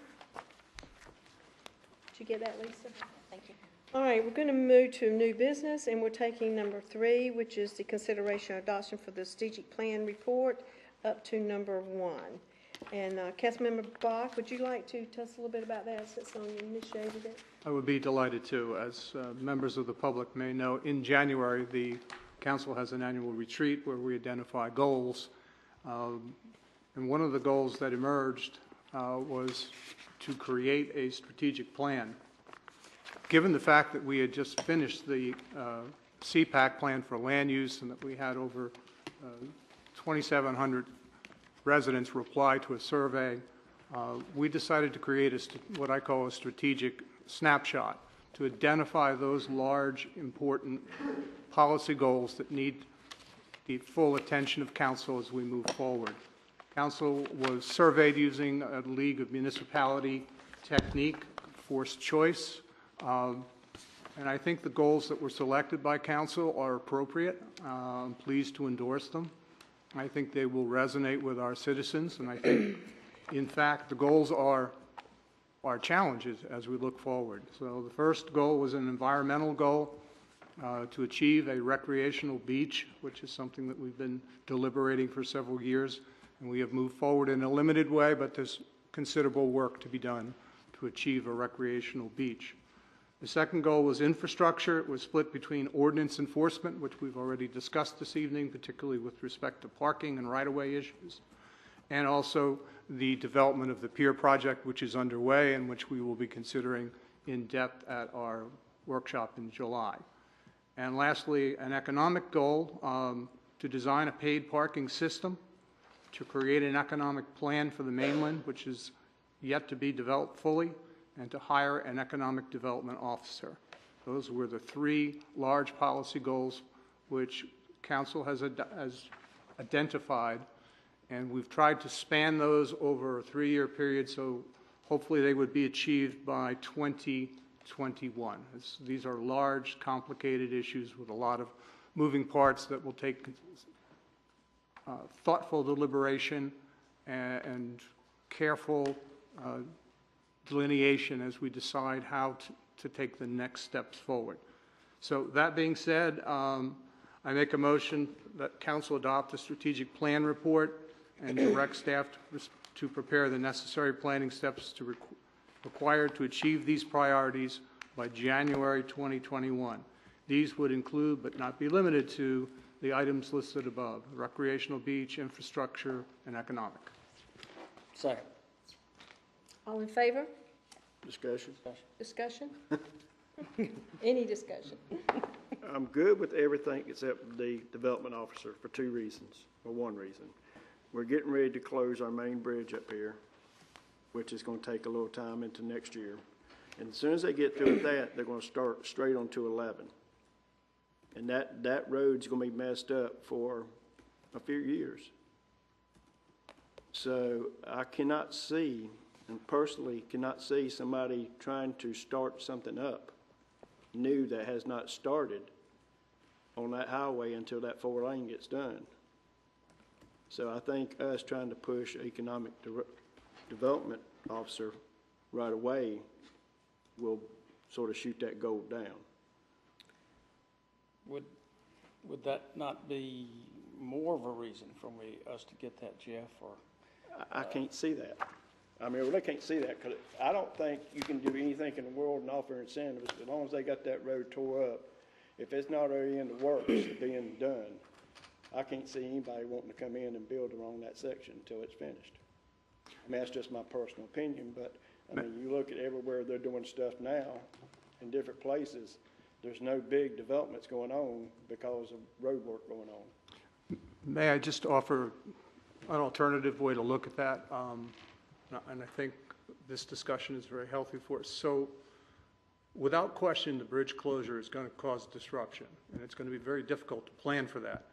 Did you get that, Lisa? Thank you. All right, we're going to move to new business, and we're taking number 3, which is the consideration or adoption for the strategic plan report, up to number 1. And Councilmember Bach, would you like to tell us a little bit about that since you initiated it? I would be delighted to. As members of the public may know, in January, the council has an annual retreat where we identify goals. And one of the goals that emerged was to create a strategic plan. Given the fact that we had just finished the CPAC plan for land use and that we had over 2,700 residents reply to a survey, we decided to create what I call a strategic snapshot to identify those large, important policy goals that need the full attention of council as we move forward. Council was surveyed using a League of Municipality technique, forced choice. And I think the goals that were selected by council are appropriate. I'm pleased to endorse them. I think they will resonate with our citizens, and I think, in fact, the goals are challenges as we look forward. So the first goal was an environmental goal to achieve a recreational beach, which is something that we've been deliberating for several years, and we have moved forward in a limited way, but there's considerable work to be done to achieve a recreational beach. The second goal was infrastructure. It was split between ordinance enforcement, which we've already discussed this evening, particularly with respect to parking and right-of-way issues, and also the development of the pier project, which is underway and which we will be considering in depth at our workshop in July. And lastly, an economic goal to design a paid parking system, to create an economic plan for the mainland, which is yet to be developed fully, and to hire an economic development officer. Those were the 3 large policy goals which council has identified, and we've tried to span those over a 3-year period, so hopefully they would be achieved by 2021. These are large, complicated issues with a lot of moving parts that will take thoughtful deliberation and careful delineation as we decide how to take the next steps forward. So that being said, I make a motion that council adopt a strategic plan report and direct staff to prepare the necessary planning steps required to achieve these priorities by January 2021. These would include, but not be limited to, the items listed above: recreational beach, infrastructure, and economic. Second. All in favor? Discussion? Discussion? Any discussion? I'm good with everything except the development officer for two reasons, or one reason. We're getting ready to close our main bridge up here, which is gonna take a little time into next year. And as soon as they get through with that, they're gonna start straight on 211. And that road's gonna be messed up for a few years. So I cannot see, and personally cannot see somebody trying to start something up new that has not started on that highway until that 4-lane gets done. So I think us trying to push economic development officer right away will sort of shoot that goal down. Would that not be more of a reason for us to get that, Jeff, or? I can't see that. I mean, I really can't see that, because I don't think you can do anything in the world and offer incentives as long as they got that road tore up. If it's not already in the works of being done, I can't see anybody wanting to come in and build along that section until it's finished. I mean, that's just my personal opinion, but, I mean, you look at everywhere they're doing stuff now, in different places, there's no big developments going on because of road work going on. May I just offer an alternative way to look at that? And I think this discussion is very healthy for us. So without question, the bridge closure is going to cause disruption, and it's going to be very difficult to plan for that.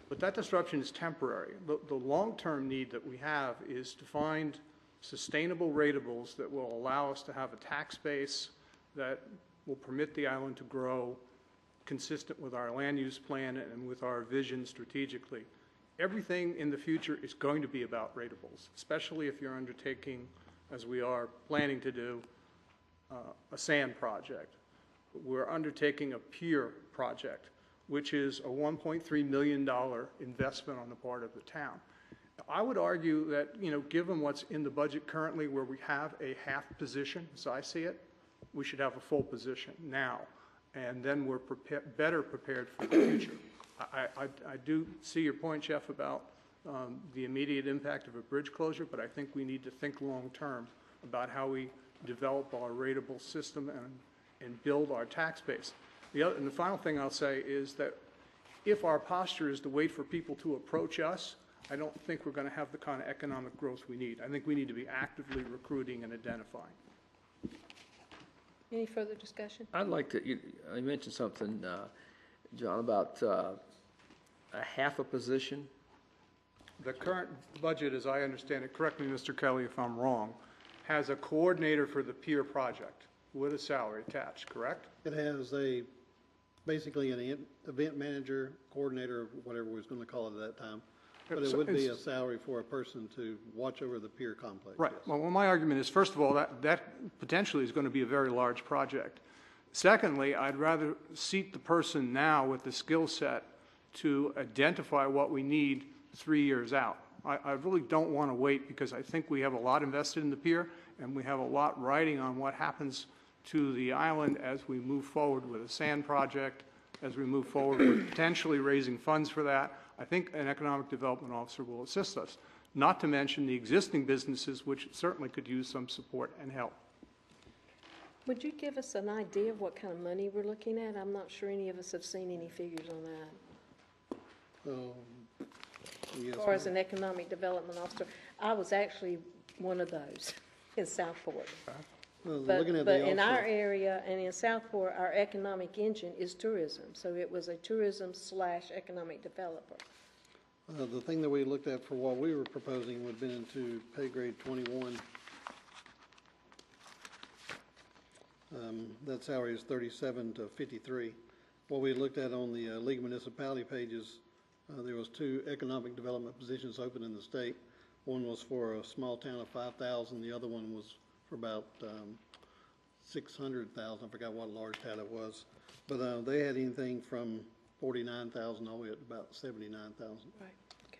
But that disruption is temporary. The long-term need that we have is to find sustainable ratables that will allow us to have a tax base that will permit the island to grow consistent with our land use plan and with our vision strategically. Everything in the future is going to be about ratables, especially if you're undertaking, as we are planning to do, a sand project. We're undertaking a pier project, which is a $1.3 million investment on the part of the town. I would argue that, you know, given what's in the budget currently, where we have a half position, as I see it, we should have a full position now, and then we're better prepared for the future. I do see your point, Jeff, about the immediate impact of a bridge closure, but I think we need to think long-term about how we develop our ratable system and build our tax base. And the final thing I'll say is that if our posture is to wait for people to approach us, I don't think we're going to have the kind of economic growth we need. I think we need to be actively recruiting and identifying. Any further discussion? I'd like to, you mentioned something, John, about a half a position. The current budget, as I understand it, correct me, Mr. Kelly, if I'm wrong, has a coordinator for the pier project with a salary attached, correct? It has basically an event manager, coordinator, whatever we was going to call it at that time. But it would be a salary for a person to watch over the pier complex. Right. Yes. Well, my argument is, first of all, that potentially is going to be a very large project. Secondly, I'd rather seat the person now with the skill set to identify what we need 3 years out. I really don't want to wait, because I think we have a lot invested in the pier, and we have a lot riding on what happens to the island as we move forward with a sand project, as we move forward with potentially raising funds for that. I think an economic development officer will assist us, not to mention the existing businesses, which certainly could use some support and help. Would you give us an idea of what kind of money we're looking at? I'm not sure any of us have seen any figures on that. Yes, As far as an economic development officer, I was actually one of those in Southport. But in our area and in Southport, our economic engine is tourism. So it was a tourism/economic developer. The thing that we looked at for what we were proposing would have been into pay grade 21. That salary is 37 to 53. What we looked at on the League of Municipality pages, there was 2 economic development positions open in the state. One was for a small town of 5,000. The other one was for about 600,000. I forgot what large town it was. But they had anything from 49,000 all the way up to about 79,000. Right, okay.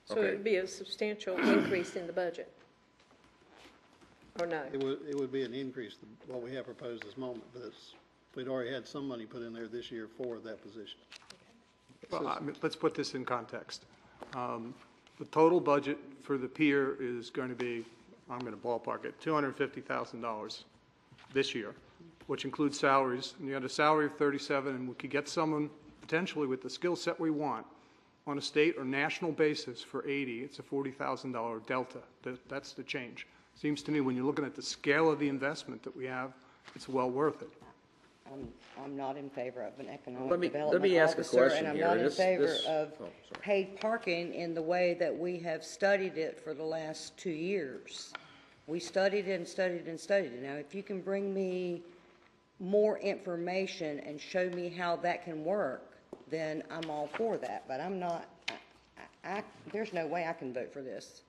So it would be a substantial increase in the budget? Or no? It would be an increase to what we have proposed this moment, but we'd already had some money put in there this year for that position. Well, let's put this in context. The total budget for the pier is going to be, I'm going to ballpark it, $250,000 this year, which includes salaries. And you had a salary of 37, and we could get someone potentially with the skill set we want on a state or national basis for 80. It's a $40,000 delta. That's the change. Seems to me when you're looking at the scale of the investment that we have, it's well worth it. I'm not in favor of an economic Let me development ask a officer, question and I'm here. not in This- favor this- of oh, sorry. paid parking in the way that we have studied it for the last 2 years. We studied it and studied and studied it. Now, if you can bring me more information and show me how that can work, then I'm all for that. But I'm not, there's no way I can vote for this.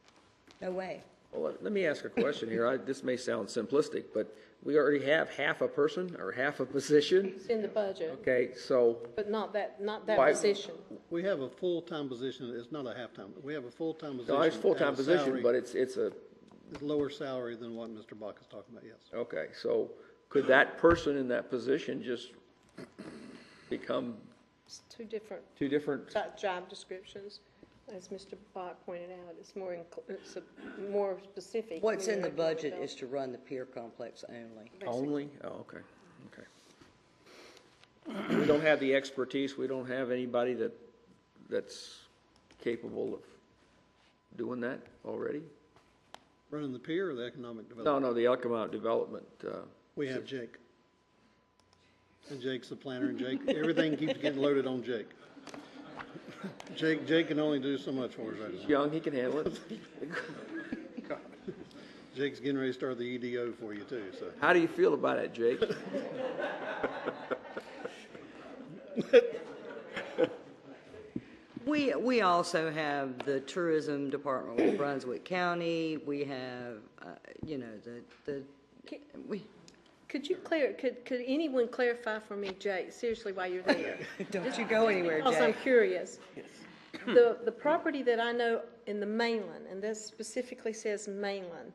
No way. Well, let me ask a question here. This may sound simplistic, but we already have half a person or half a position. It's in the budget, Okay, so but not that Why- position. We have a full-time position, it's not a half-time, we have a full-time position. no, it's a full-time at a position, salary- but it's a, It's lower salary than what Mr. Bach is talking about, yes. okay, so could that person in that position just become It's two different two different? job descriptions. As Mr. Bach pointed out, it's more specific. What's in the Community budget development. is to run the pier complex only. Only? Oh, okay, okay. We don't have the expertise, we don't have anybody that's capable of doing that already? Running the pier or the economic No, development? no, the economic development, We have Jake. And Jake's the planner, and Jake, everything keeps getting loaded on Jake. Jake can only do so much for us right now. young, he can handle it. Jake's getting ready to start the EDO for you too, so. How do you feel about it, Jake? We also have the tourism department with Brunswick County. We have, Could you could anyone clarify for me, Jake, seriously, while you're there? Don't you go anywhere, Because I'm Jake. curious. The property that I know in the mainland, and this specifically says mainland,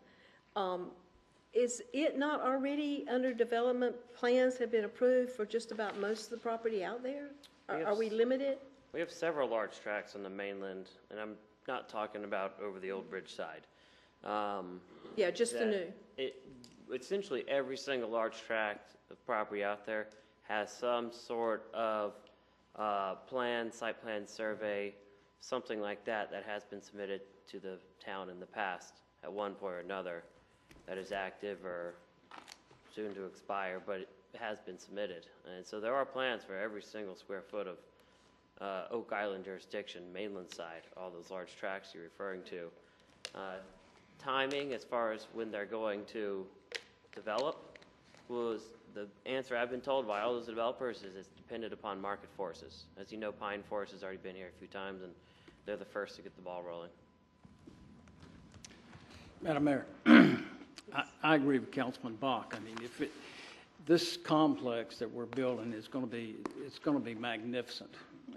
is it not already under development, plans have been approved for just about most of the property out there? Are we limited? We have several large tracts on the mainland, and I'm not talking about over the old bridge side. Yeah, just the that new. Essentially, every single large tract of property out there has some sort of plan, site plan survey, something like that has been submitted to the town in the past at one point or another that is active or soon to expire, but it has been submitted. And so there are plans for every single square foot of Oak Island jurisdiction, mainland side, all those large tracts you're referring to. Timing, as far as when they're going to develop, was the answer I've been told by all those developers is it's dependent upon market forces. As you know, Pine Forest has already been here a few times, and they're the first to get the ball rolling. Madam Mayor, I agree with Councilman Bach. I mean, this complex that we're building is going to be magnificent,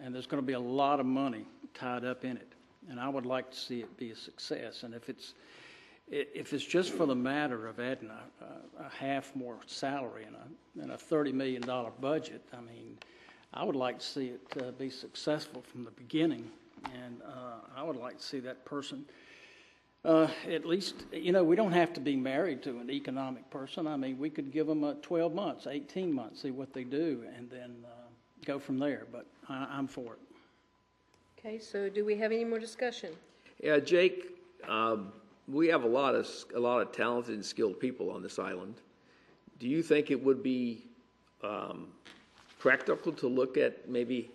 and there's going to be a lot of money tied up in it, and I would like to see it be a success. And if it's just for the matter of adding a half more salary and a $30 million budget, I mean, I would like to see it be successful from the beginning, and I would like to see that person. At least, we don't have to be married to an economic person. I mean, we could give them 12 months, 18 months, see what they do, and then go from there. But I'm for it. Okay, so do we have any more discussion? Yeah, Jake, we have a lot of talented and skilled people on this island. Do you think it would be practical to look at maybe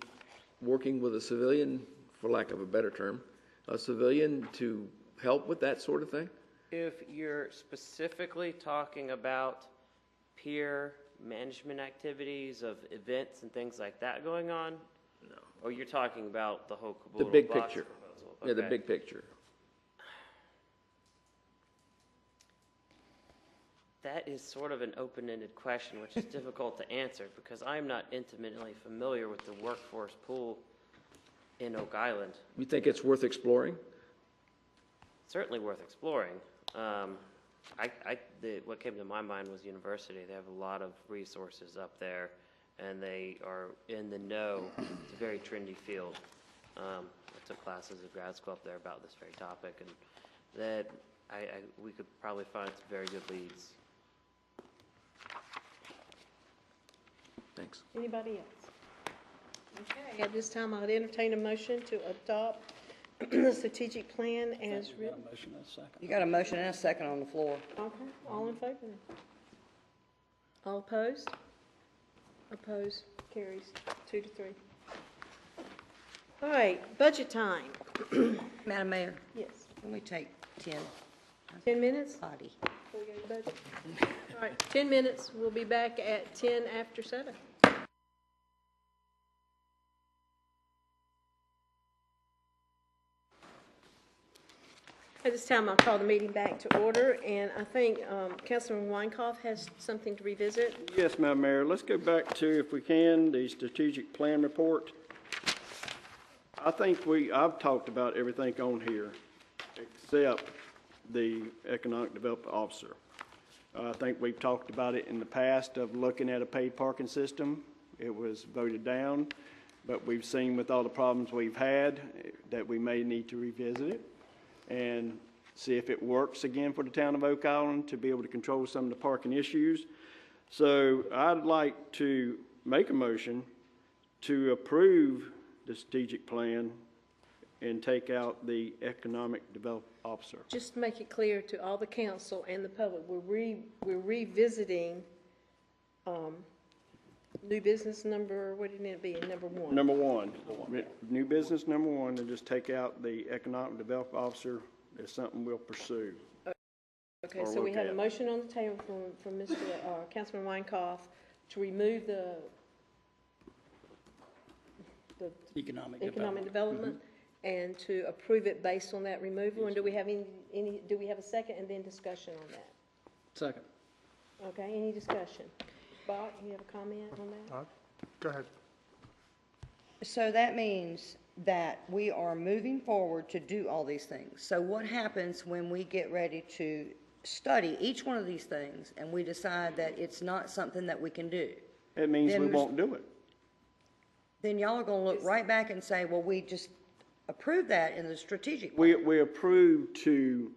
working with a civilian, for lack of a better term, a civilian to help with that sort of thing? If you're specifically talking about peer management activities of events and things like that going on, no. Or you're talking about the whole The caboodle big box picture. proposal? Yeah, the Okay. big picture. That is sort of an open-ended question, which is difficult to answer because I'm not intimately familiar with the workforce pool in Oak Island. You think it's worth exploring? Certainly worth exploring. What came to my mind was university. They have a lot of resources up there, and they are in the know. It's a very trendy field. I took classes at grad school up there about this very topic, and that we could probably find some very good leads. Thanks. Anybody else? Okay, at this time, I'll entertain a motion to adopt the strategic plan as written. You got a motion and a second on the floor. Okay, all in favor? All opposed? Opposed, carries 2 to 3. All right, budget time. Madam Mayor, Yes, can we take 10? 10 minutes? Potty. Before we go to budget? All right, 10 minutes. We'll be back at 10 after 7. At this time, I'll call the meeting back to order, and I think Councilman Weinkoff has something to revisit. Yes, Madam Mayor, let's go back to, if we can, the strategic plan report. I think I've talked about everything on here except the economic development officer. I think we've talked about it in the past of looking at a paid parking system. It was voted down, but we've seen with all the problems we've had that we may need to revisit it and see if it works again for the town of Oak Island to be able to control some of the parking issues. So I'd like to make a motion to approve the strategic plan and take out the economic development officer. Just to make it clear to all the council and the public, we're revisiting new business number, what did it be, number 1? Number 1, new business number 1, and just take out the economic development officer as something we'll pursue. Okay, or so we look have a at. motion on the table from Mr. Councilman Weinkoff to remove the economic development and to approve it based on that removal. And do we have do we have a second and then discussion on that? Second. Okay, any discussion? Bob, you have a comment on that? Go ahead. So that means that we are moving forward to do all these things. So what happens when we get ready to study each one of these things and we decide that it's not something that we can do? It means Then we there's- won't do it. Then y'all are gonna look right back and say, well, we just approved that in the strategic plan. We approved to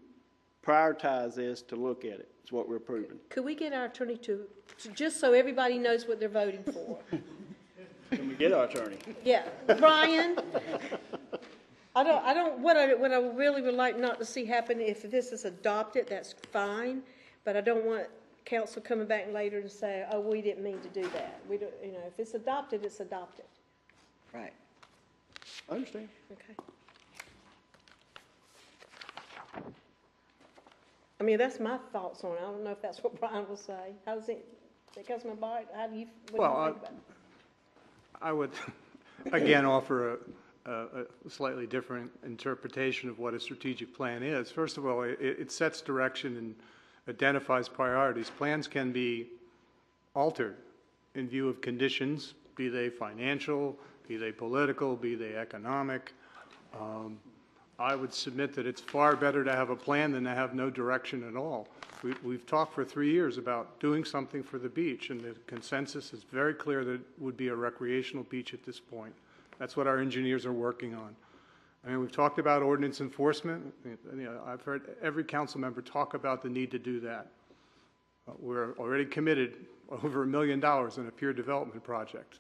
prioritize this, to look at it. It's what we're approving. Could we get our attorney to just so everybody knows what they're voting for? Can we get our attorney? Yeah, Brian? What I really would like not to see happen, if this is adopted, that's fine, but I don't want council coming back later and say, oh, we didn't mean to do that. We don't, if it's adopted, it's adopted. Right. I understand. Okay. I mean, that's my thoughts on it. I don't know if that's what Brian will say. How does it, Councilman Bart, what do you think about it? I would, again, offer a slightly different interpretation of what a strategic plan is. First of all, it sets direction and identifies priorities. Plans can be altered in view of conditions, be they financial, be they political, be they economic. I would submit that it's far better to have a plan than to have no direction at all. We've talked for 3 years about doing something for the beach, and the consensus is very clear that it would be a recreational beach at this point. That's what our engineers are working on. I mean, we've talked about ordinance enforcement. I've heard every council member talk about the need to do that. We're already committed over $1 million in a peer development project.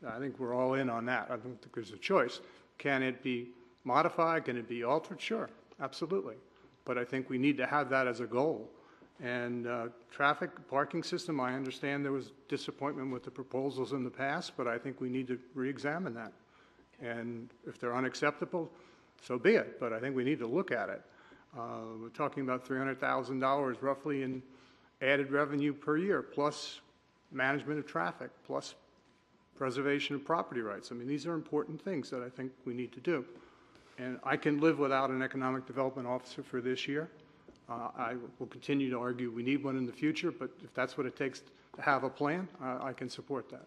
I think we're all in on that. I don't think there's a choice. Can it be modified? Can it be altered? Sure, absolutely. But I think we need to have that as a goal. And traffic parking system, I understand there was disappointment with the proposals in the past, but I think we need to re-examine that. And if they're unacceptable, so be it. But I think we need to look at it. We're talking about $300,000 roughly in added revenue per year, plus management of traffic, plus preservation of property rights. I mean, these are important things that I think we need to do. And I can live without an economic development officer for this year. I will continue to argue we need one in the future, but if that's what it takes to have a plan, I can support that.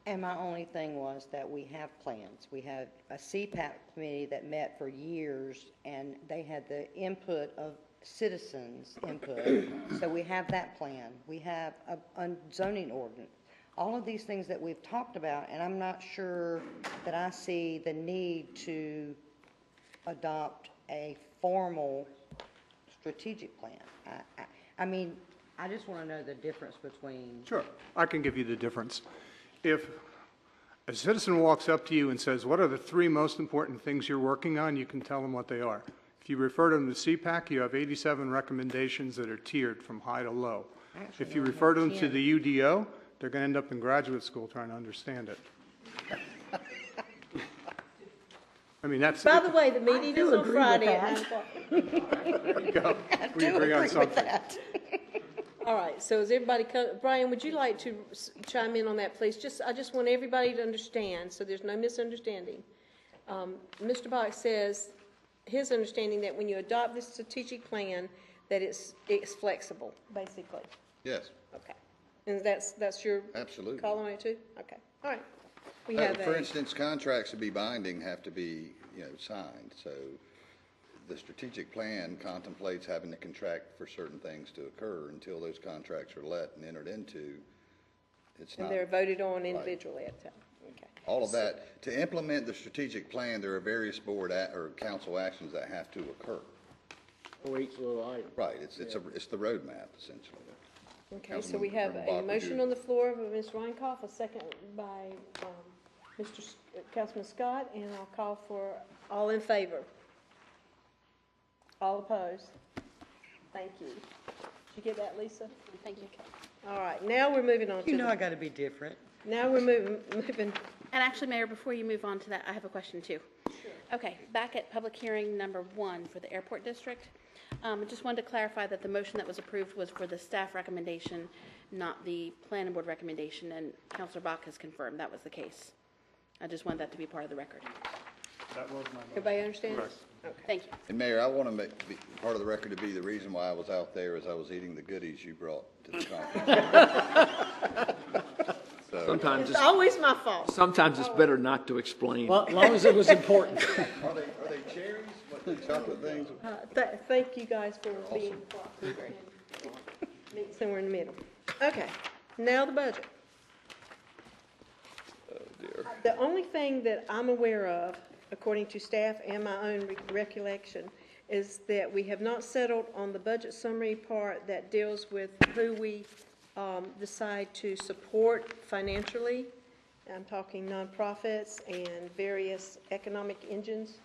And my only thing was that we have plans. We had a CPAC committee that met for years, and they had the input of citizens' input. So we have that plan. We have a zoning ordinance. All of these things that we've talked about, and I'm not sure that I see the need to adopt a formal strategic plan. I mean, I just want to know the difference between. Sure, I can give you the difference. If a citizen walks up to you and says, what are the 3 most important things you're working on, you can tell them what they are. If you refer them to CPAC, you have 87 recommendations that are tiered from high to low. Actually, If you no, refer them 10. to the UDO, they're going to end up in graduate school trying to understand it. I mean, that's. By the way, the meeting is on agree with Friday at that. 9 o'clock. There you go. I We do agree on agree with something. that. All right, so is everybody, Brian, would you like to chime in on that, please? I just want everybody to understand, so there's no misunderstanding. Mr. Box says, his understanding that when you adopt this strategic plan, that it's flexible, basically. Yes, Okay. And that's your absolutely. call on it too? Okay, all right. We have For instance, contracts to be binding have to be, signed, so the strategic plan contemplates having to contract for certain things to occur until those contracts are let and entered into. It's and not, they're voted on individually at the time. Okay. all of that. To implement the strategic plan, there are various board or council actions that have to occur. For each little item. Right, it's the roadmap essentially. Okay, so we have Councilman a Bach, would motion you- on the floor by Ms. Reinkoff, a second by Councilman Scott, and I'll call for all in favor. All opposed? Thank you. Did you get that, Lisa? Thank you. All right, now we're moving on to. You know I got to be different. Now we're moving. And actually, Mayor, before you move on to that, I have a question too. Sure. Okay, back at public hearing number 1 for the airport district. I just wanted to clarify that the motion that was approved was for the staff recommendation, not the planning board recommendation, and Councilor Bach has confirmed that was the case. I just wanted that to be part of the record. That was my motion. Everybody understand? Okay. Thank you. And Mayor, I want to make part of the record to be the reason why I was out there is I was eating the goodies you brought to the conference. So, Sometimes It's always my fault. sometimes it's better not to explain. Well, as long as it was important. are they cherries? What, the chocolate things? Thank you guys for being cooperative and meet somewhere in the middle. Okay, now the budget. Oh, dear. The only thing that I'm aware of, according to staff and my own recollection, is that we have not settled on the budget summary part that deals with who we decide to support financially. I'm talking nonprofits and various economic engines.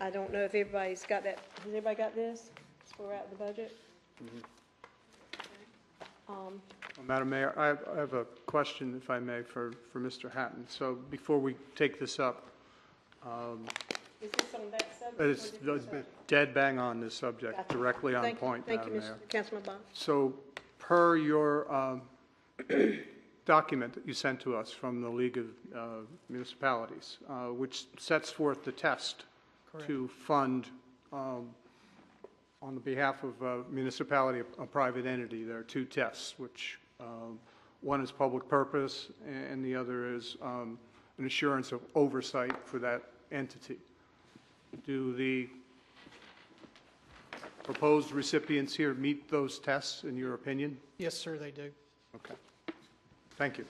I don't know if everybody's got that. Has everybody got this? So we're at the budget. Madam Mayor, I have a question, if I may, for Mr. Hatton. So before we take this up, Is this on that subject? it's dead bang on this subject, Gotcha. directly on Thank you. point, Thank you, Madam Mayor. Councilman Bond. So per your document that you sent to us from the League of Municipalities, which sets forth the test to fund on the behalf of a municipality, a private entity, there are 2 tests, which one is public purpose and the other is an assurance of oversight for that entity. Do the proposed recipients here meet those tests, in your opinion? Yes, sir, they do. Okay. Thank you.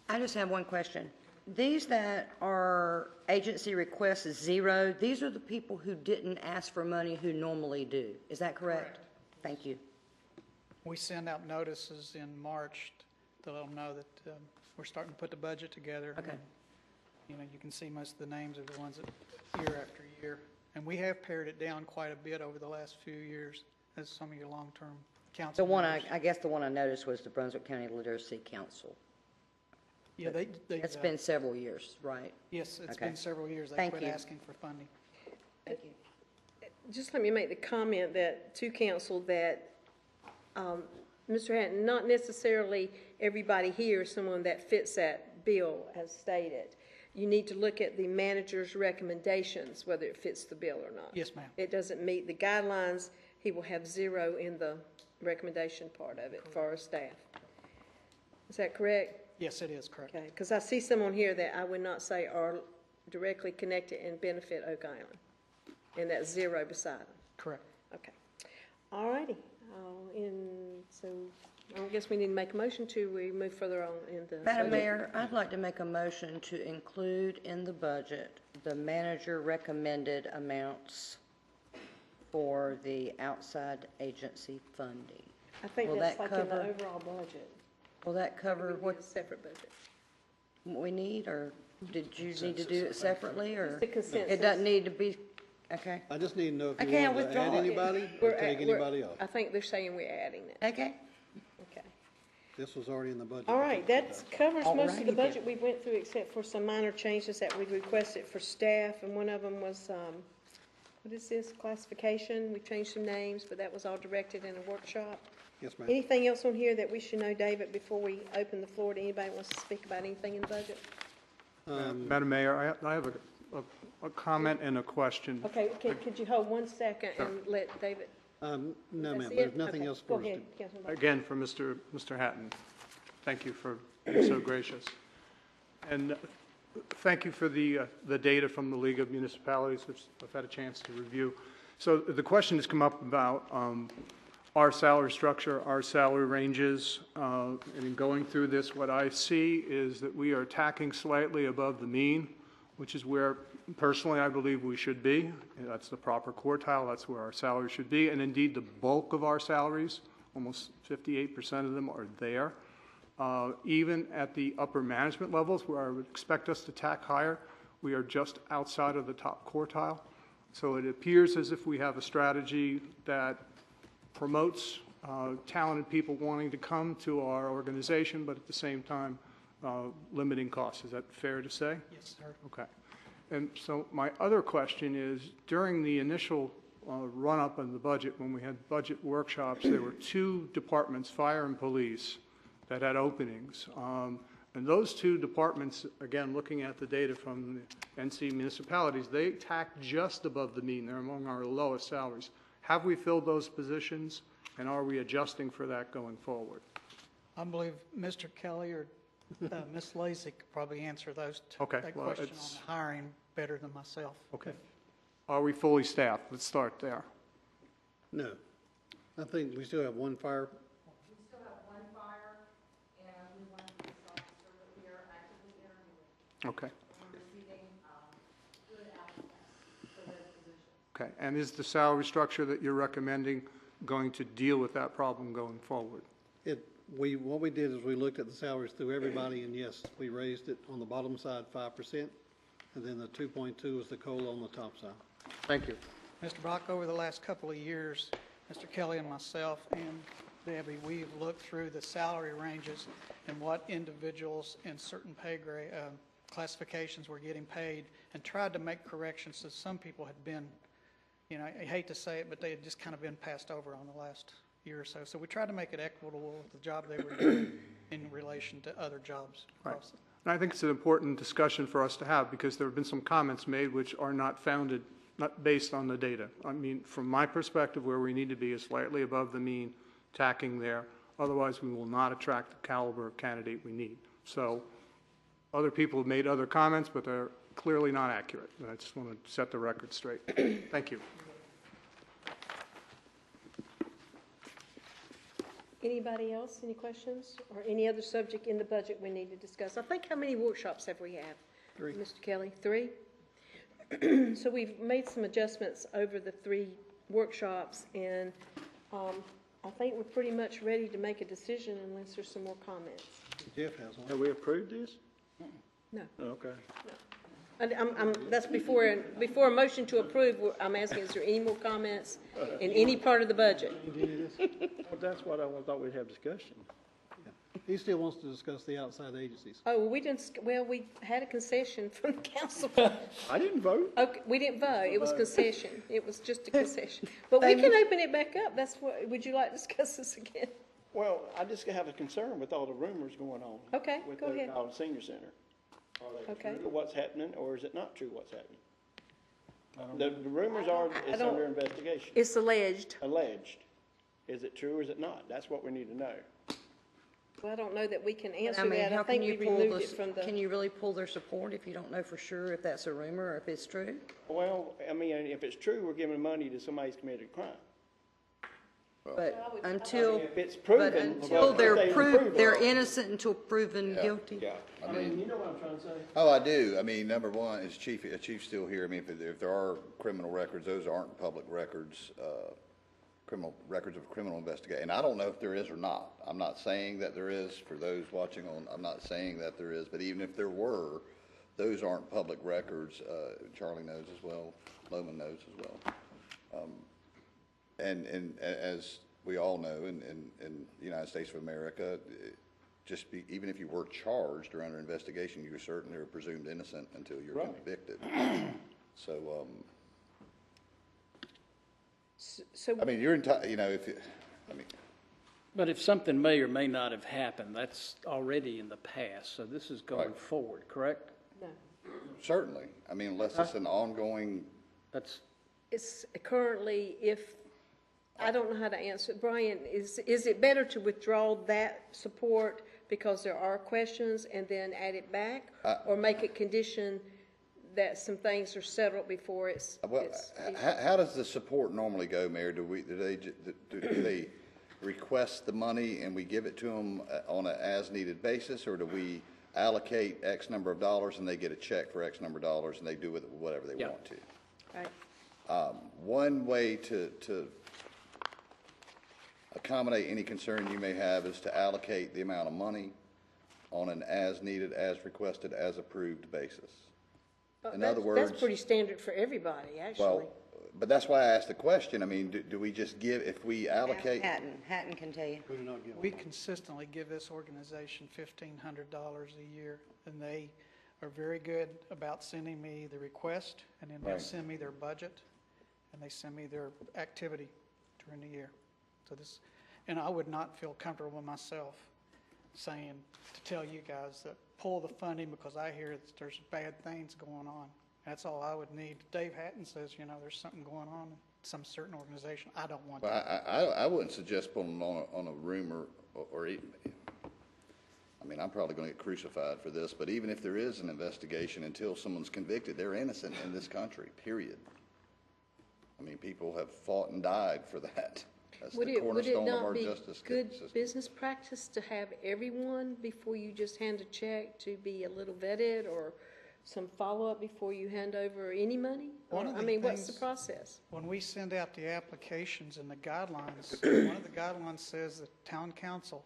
I just have one question. These that are agency requests is 0, these are the people who didn't ask for money who normally do. Is that correct? Thank you. We send out notices in March to let them know that we're starting to put the budget together. Okay. You can see most of the names are the ones that year after year. And we have pared it down quite a bit over the last few years, as some of your long-term council The one, members. I guess the one I noticed was the Brunswick County Literacy Council. Yeah, they. It's been several years, right? Yes, it's Okay. been several years. They Thank quit you. asking for funding. Thank you. Just let me make the comment that, to council, that, Mr. Hatton, not necessarily everybody here is someone that fits that bill as stated. You need to look at the manager's recommendations, whether it fits the bill or not. Yes, ma'am. It doesn't meet the guidelines, he will have 0 in the recommendation part of it for our staff. Is that correct? Yes, it is correct. Okay, because I see some on here that I would not say are directly connected and benefit Oak Island, and that's 0 beside them. Correct. Okay, All righty. So I guess we need to make a motion to we move further on in the. Madam budget. Mayor, I'd like to make a motion to include in the budget the manager recommended amounts for the outside agency funding. I think Will that's that like in the cover- overall budget. Will that cover We need what a separate budget. we need, or did you need to do it separately, or? Just a consensus. It doesn't need to be, okay, I just need to know if Okay, you I'll want to add withdraw it. anybody or take anybody off. I think they're saying we're adding it. okay. Okay. This was already in the budget. All right, that covers most of the Alrighty then. budget we went through, except for some minor changes that we requested for staff, and one of them was, what is this, classification? We changed some names, but that was all directed in a workshop. Yes, ma'am. Anything else on here that we should know, David, before we open the floor to anybody who wants to speak about anything in the budget? Madam Mayor, I have a comment and a question. Okay, could you hold 1 second and let David? No, That's ma'am, it? there's nothing Okay, else Go for us to. ahead, Councilman Barton. Again, for Mr. Hatton. Thank you for being so gracious. And thank you for the data from the League of Municipalities, which I've had a chance to review. So the question has come up about our salary structure, our salary ranges. And in going through this, what I see is that we are tacking slightly above the mean, which is where personally I believe we should be. And that's the proper quartile. That's where our salary should be. And indeed, the bulk of our salaries, almost 58% of them, are there. Even at the upper management levels, where I would expect us to tack higher, we are just outside of the top quartile. So it appears as if we have a strategy that promotes talented people wanting to come to our organization, but at the same time limiting costs. Is that fair to say? Yes, sir. Okay. And so my other question is, during the initial run-up in the budget, when we had budget workshops, there were 2 departments, fire and police, that had openings. And those 2 departments, again, looking at the data from the NC municipalities, they tack just above the mean. They're among our lowest salaries. Have we filled those positions, and are we adjusting for that going forward? I believe Mr. Kelly or Ms. Lacy could probably answer that well, question on it's- the hiring better than myself. Okay. Are we fully staffed? Let's start there. No. I think we still have one fire. We still have one fire, and we want to police officer that we are actively interviewing. Okay. We're receiving good applicants for those positions. Okay. And is the salary structure that you're recommending going to deal with that problem going forward? What we did is we looked at the salaries through everybody, and yes, we raised it on the bottom side 5%, and then the 2.2 was the COLA on the top side. Thank you. Mr. Brock, over the last couple of years, Mr. Kelly and myself and Debbie, we've looked through the salary ranges and what individuals in certain pay grade classifications were getting paid, and tried to make corrections that some people had been, I hate to say it, but they had just kind of been passed over on the last year or so. So we tried to make it equitable with the job they were doing in relation to other jobs. Right. And I think it's an important discussion for us to have, because there have been some comments made which are not founded, not based on the data. I mean, from my perspective, where we need to be is slightly above the mean, tacking there. Otherwise, we will not attract the caliber of candidate we need. So other people have made other comments, but they're clearly not accurate. And I just want to set the record straight. Thank you. Anybody else, any questions, or any other subject in the budget we need to discuss? I think, how many workshops have we had? 3. Mr. Kelly, 3? So we've made some adjustments over the 3 workshops, and I think we're pretty much ready to make a decision unless there's some more comments. Jeff has one. Have we approved this? No. Okay. And that's before a motion to approve, I'm asking, is there any more comments in any part of the budget? Well, that's what I thought we'd have discussion. He still wants to discuss the outside agencies. Oh, we had a concession from the council. I didn't vote. Okay, we didn't vote, it was concession, it was just a concession. But we can open it back up, would you like to discuss this again? Well, I just have a concern with all the rumors going on. Okay, with go ahead. the senior center. Are they Okay. true to what's happening, or is it not true what's happening? The rumors are it's don't- under investigation. It's alleged. Alleged. Is it true or is it not? That's what we need to know. Well, I don't know that we can But, answer I mean, that, I how think can we you pull removed it this, from the. can you really pull their support if you don't know for sure if that's a rumor or if it's true? Well, I mean, if it's true, we're giving money to somebody's committed a crime. But until, If it's but proven. until if they're they proved, prove they're wrong. innocent until proven Yeah. guilty. Yeah, I I mean, mean, you know what I'm trying to say? oh, I do. I mean, number one, is Chief's still here. I mean, if there are criminal records, those aren't public records, criminal records of criminal investigation. And I don't know if there is or not. I'm not saying that there is for those watching on, I'm not saying that there is, but even if there were, those aren't public records. Charlie knows as well, Loman knows as well. And as we all know, in the United States of America, even if you were charged or under investigation, you're certainly presumed innocent until you're convicted. So, So, I mean, you're entitled, you know, But if something may or may not have happened, that's already in the past, so this is going Right. forward, correct? no. certainly. I mean, unless it's an ongoing, That's, It's currently, if, I don't know how to answer. Brian, is it better to withdraw that support because there are questions and then add it back? Or make it condition that some things are settled before it's? well, how does the support normally go, Mayor? Do they request the money and we give it to them on an as-needed basis? Or do we allocate X number of dollars and they get a check for X number of dollars and they do with it whatever they want to? Right. One way to accommodate any concern you may have is to allocate the amount of money on an as-needed, as-requested, as-approved basis. In other words. That's pretty standard for everybody, actually. Well, but that's why I asked the question. I mean, do we just give, if we allocate? Hatton can tell you. We consistently give this organization $1,500 a year, and they are very good about sending me the request, and then they'll Right. send me their budget, and they send me their activity during the year. So this, and I would not feel comfortable with myself saying, to tell you guys that pull the funding because I hear that there's bad things going on. That's all I would need. Dave Hatton says, you know, there's something going on in some certain organization. I don't want Well, that. I wouldn't suggest pulling on a rumor or even, I mean, I'm probably going to get crucified for this, but even if there is an investigation, until someone's convicted, they're innocent in this country, period. I mean, people have fought and died for that. That's Would the it cornerstone of not our be justice good system. business practice to have everyone, before you just hand a check, to be a little vetted or some follow-up before you hand over any money? One of I the mean, what's the things- process? When we send out the applications and the guidelines, one of the guidelines says that town council,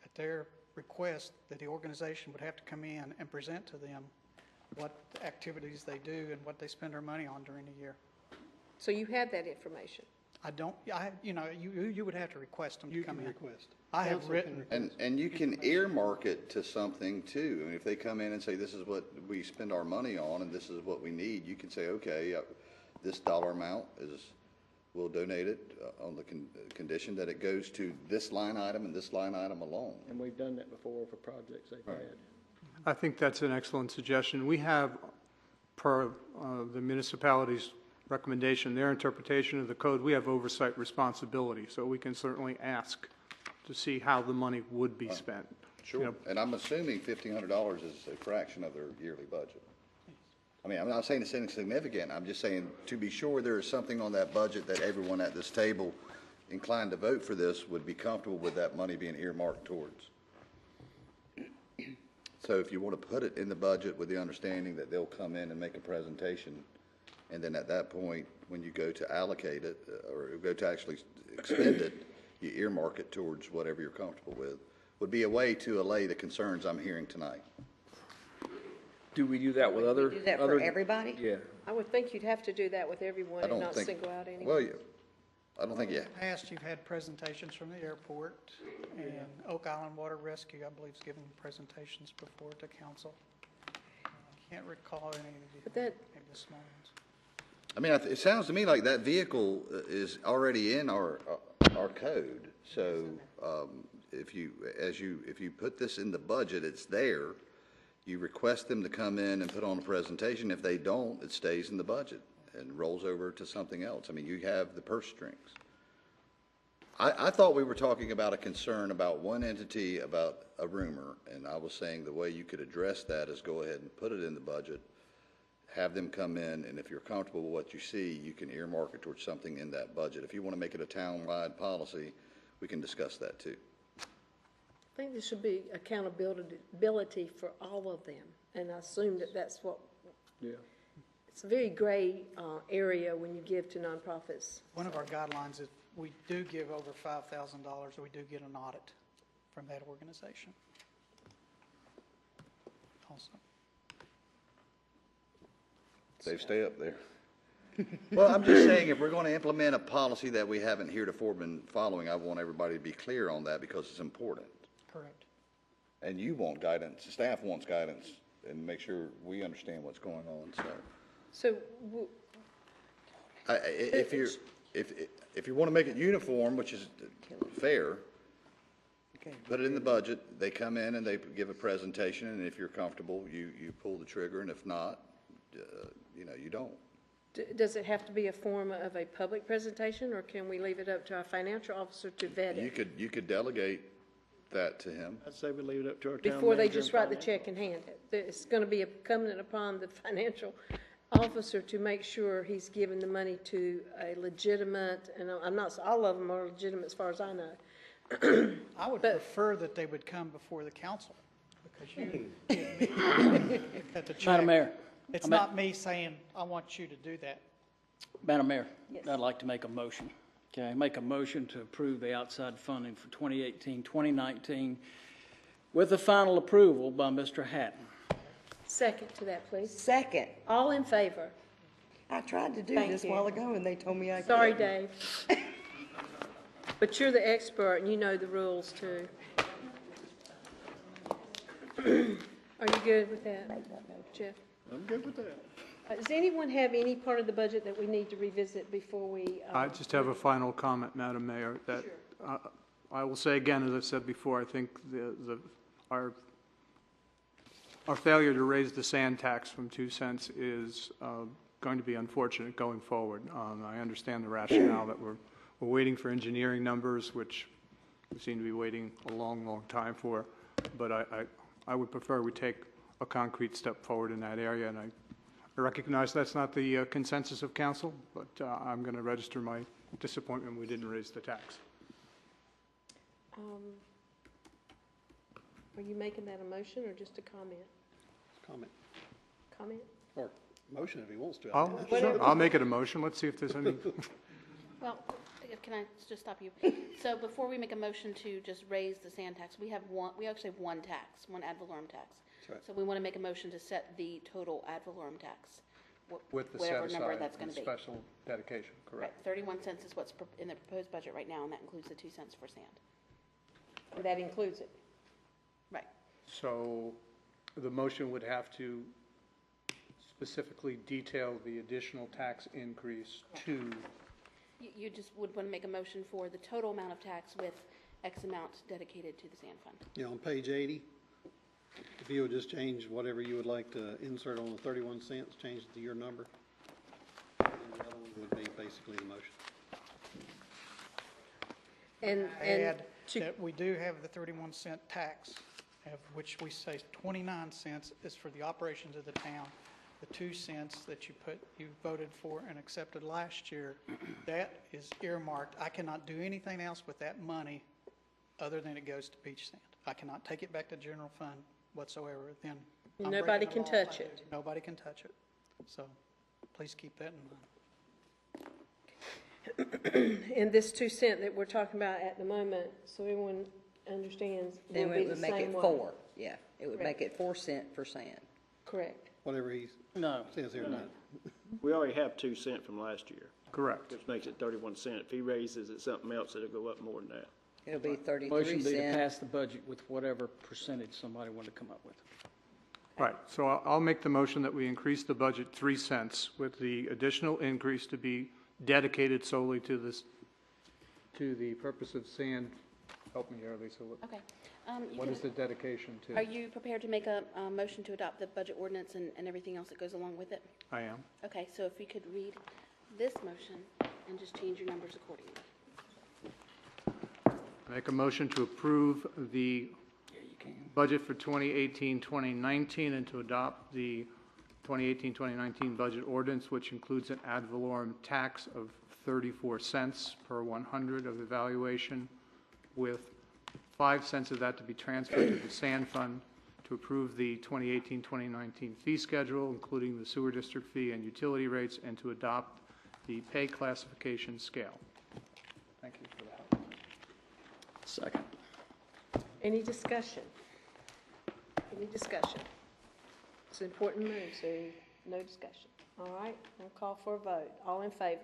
at their request, that the organization would have to come in and present to them what activities they do and what they spend their money on during the year. So you have that information? You would have to request them to You come can in. request. I have Council can written, request. And you can earmark it to something too. I mean, if they come in and say, this is what we spend our money on and this is what we need, you can say, okay, this dollar amount we'll donate it on the condition that it goes to this line item and this line item alone. And we've done that before for projects they've had. I think that's an excellent suggestion. We have, per the municipality's recommendation, their interpretation of the code, we have oversight responsibility, so we can certainly ask to see how the money would be spent. Sure. You know, And I'm assuming $1,500 is a fraction of their yearly budget. I mean, I'm not saying it's insignificant. I'm just saying, to be sure there is something on that budget that everyone at this table inclined to vote for this would be comfortable with that money being earmarked towards. So if you want to put it in the budget with the understanding that they'll come in and make a presentation, and then at that point, when you go to allocate it, or go to actually expend it, you earmark it towards whatever you're comfortable with, would be a way to allay the concerns I'm hearing tonight. Do we do that with other? Do that for other- everybody? Yeah. I would think you'd have to do that with everyone I and don't not think. single out anyone. Well, I don't think, in the past, you've had presentations from the airport, and Oak Island Water Rescue, I believe, has given presentations before to council. I can't recall any of But the, that- maybe the small ones. I mean, it sounds to me like that vehicle is already in our code. So, if you put this in the budget, it's there. You request them to come in and put on a presentation. If they don't, it stays in the budget and rolls over to something else. I mean, you have the purse strings. I thought we were talking about a concern about one entity about a rumor, and I was saying the way you could address that is go ahead and put it in the budget, have them come in, and if you're comfortable with what you see, you can earmark it towards something in that budget. If you want to make it a town-wide policy, we can discuss that too. I think there should be accountability for all of them, and I assume that that's what, Yeah. it's a very gray area when you give to nonprofits. One of our guidelines is we do give over $5,000, we do get an audit from that organization. Also. They stay up there. Well, I'm just saying, if we're going to implement a policy that we haven't heretofore been following, I want everybody to be clear on that because it's important. Correct. And you want guidance, the staff wants guidance, and make sure we understand what's going on, so. So, If you want to make it uniform, which is fair, put it in the budget, they come in and they give a presentation, and if you're comfortable, you pull the trigger, and if not, you don't. does it have to be a form of a public presentation, or can we leave it up to our financial officer to vet it? You could delegate that to him. I'd say we leave it up to our town Before they manager just and write the finance. check and hand it. It's going to be incumbent upon the financial officer to make sure he's giving the money to a legitimate, and I'm not, all of them are legitimate as far as I know. I would prefer that they would come before the council, because you give me cut the check. Madam Mayor. It's not me saying, I want you to do that. Madam Mayor, Yes. I'd like to make a motion. Okay, make a motion to approve the outside funding for 2018, 2019 with the final approval by Mr. Hatton. Second to that, please. Second. All in favor? I tried to do Thank this a you. while ago, and they told me I couldn't. Sorry, Dave. But you're the expert and you know the rules too. Are you good with that, Jeff? I'm good with that. Does anyone have any part of the budget that we need to revisit before we? I just have a final comment, Madam Mayor, that I will say again, as I've said before, I think our failure to raise the sand tax from 2 cents is going to be unfortunate going forward. I understand the rationale that we're waiting for engineering numbers, which we seem to be waiting a long, long time for, but I would prefer we take a concrete step forward in that area, and I recognize that's not the consensus of council, but I'm going to register my disappointment we didn't raise the tax. Are you making that a motion or just a comment? Comment, Comment? or motion if he wants to. Sure, I'll make it a motion. Let's see if there's any. Well, can I just stop you? So before we make a motion to just raise the sand tax, we actually have one tax, one ad valorem tax. Right. So we want to make a motion to set the total ad valorem tax, With the whatever set number aside that's going and to be. special dedication, Right, correct? 31 cents is what's in the proposed budget right now, and that includes the 2 cents for sand. And that includes it. Right. So the motion would have to specifically detail the additional tax increase to, You just would want to make a motion for the total amount of tax with X amount dedicated to the sand fund. Yeah, on page 80, if you would just change whatever you would like to insert on the 31 cents, change it to your number. And the other one would be basically the motion. And Add that we do have the 31-cent tax, of which we say 29 cents is for the operations of the town. The 2 cents that you voted for and accepted last year, that is earmarked. I cannot do anything else with that money other than it goes to beach sand. I cannot take it back to general fund whatsoever. Then I'm Nobody breaking can the law if touch I do. it. Nobody can touch it. So please keep that in mind. And this 2 cent that we're talking about at the moment, so everyone understands, will Then be it the would make same it one. 4, yeah. It would Correct. make it 4 cent for sand. Correct. Whatever he No. says here tonight. We already have 2 cents from last year, correct. which makes it 31 cents. If he raises it something else, it'll go up more than that. It'll be 33 Motion be to cent. pass the budget with whatever percentage somebody wanted to come up with. Right, so I'll make the motion that we increase the budget 3 cents with the additional increase to be dedicated solely to this, to the purpose of sand. Help me here, Lisa. Okay. What is the dedication to? Are you prepared to make a motion to adopt the budget ordinance and everything else that goes along with it? I am. Okay, so if you could read this motion and just change your numbers accordingly. Make a motion to approve the budget for 2018, 2019, and to adopt the 2018-2019 budget ordinance, which includes an ad valorem tax of 34 cents per 100 of evaluation, with 5 cents of that to be transferred to the sand fund, to approve the 2018-2019 fee schedule, including the sewer district fee and utility rates, and to adopt the pay classification scale. Thank you for that. Second. Any discussion? Any discussion? It's an important move, so no discussion. All right, I'll call for a vote. All in favor?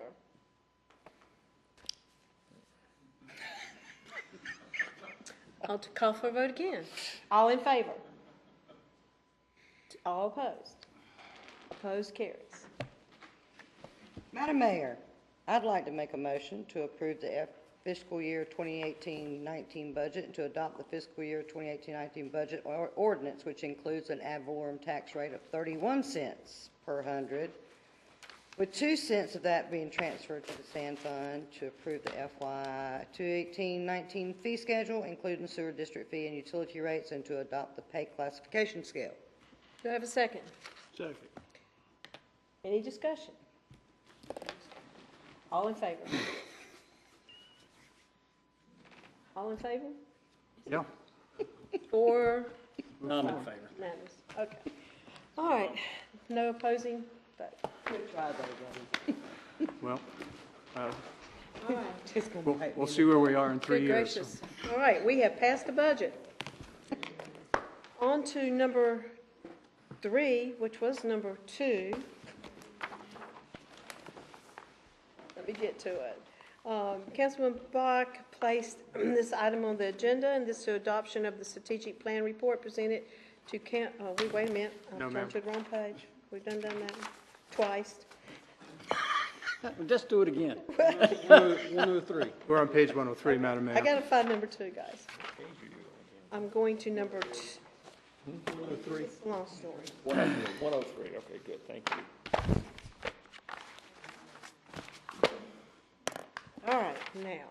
I'll call for a vote again. All in favor? All opposed? Opposed carries. Madam Mayor, I'd like to make a motion to approve the fiscal year 2018-19 budget and to adopt the fiscal year 2018-19 budget ordinance, which includes an ad valorem tax rate of 31 cents per 100, with 2 cents of that being transferred to the sand fund, to approve the FY 2018-19 fee schedule, including sewer district fee and utility rates, and to adopt the pay classification scale. Do I have a second? Second. Any discussion? All in favor? All in favor? Yeah. Or? None in favor. Unanimous. Okay. All right. No opposing vote. Good try, though, buddy. Well, All right. we'll see where we are in 3 Good years. gracious. All right, we have passed the budget. On to number 3, which was number 2. Let me get to it. Councilman Bach placed this item on the agenda, and this is adoption of the strategic plan report presented to wait a minute. No, I've ma'am. turned to the wrong page. We've done that twice. Just do it again. 103. We're on page 103, Madam Mayor. I gotta find number 2, guys. I'm going to number 2. 103. It's a long story. 103, okay, good, thank you. All right, now.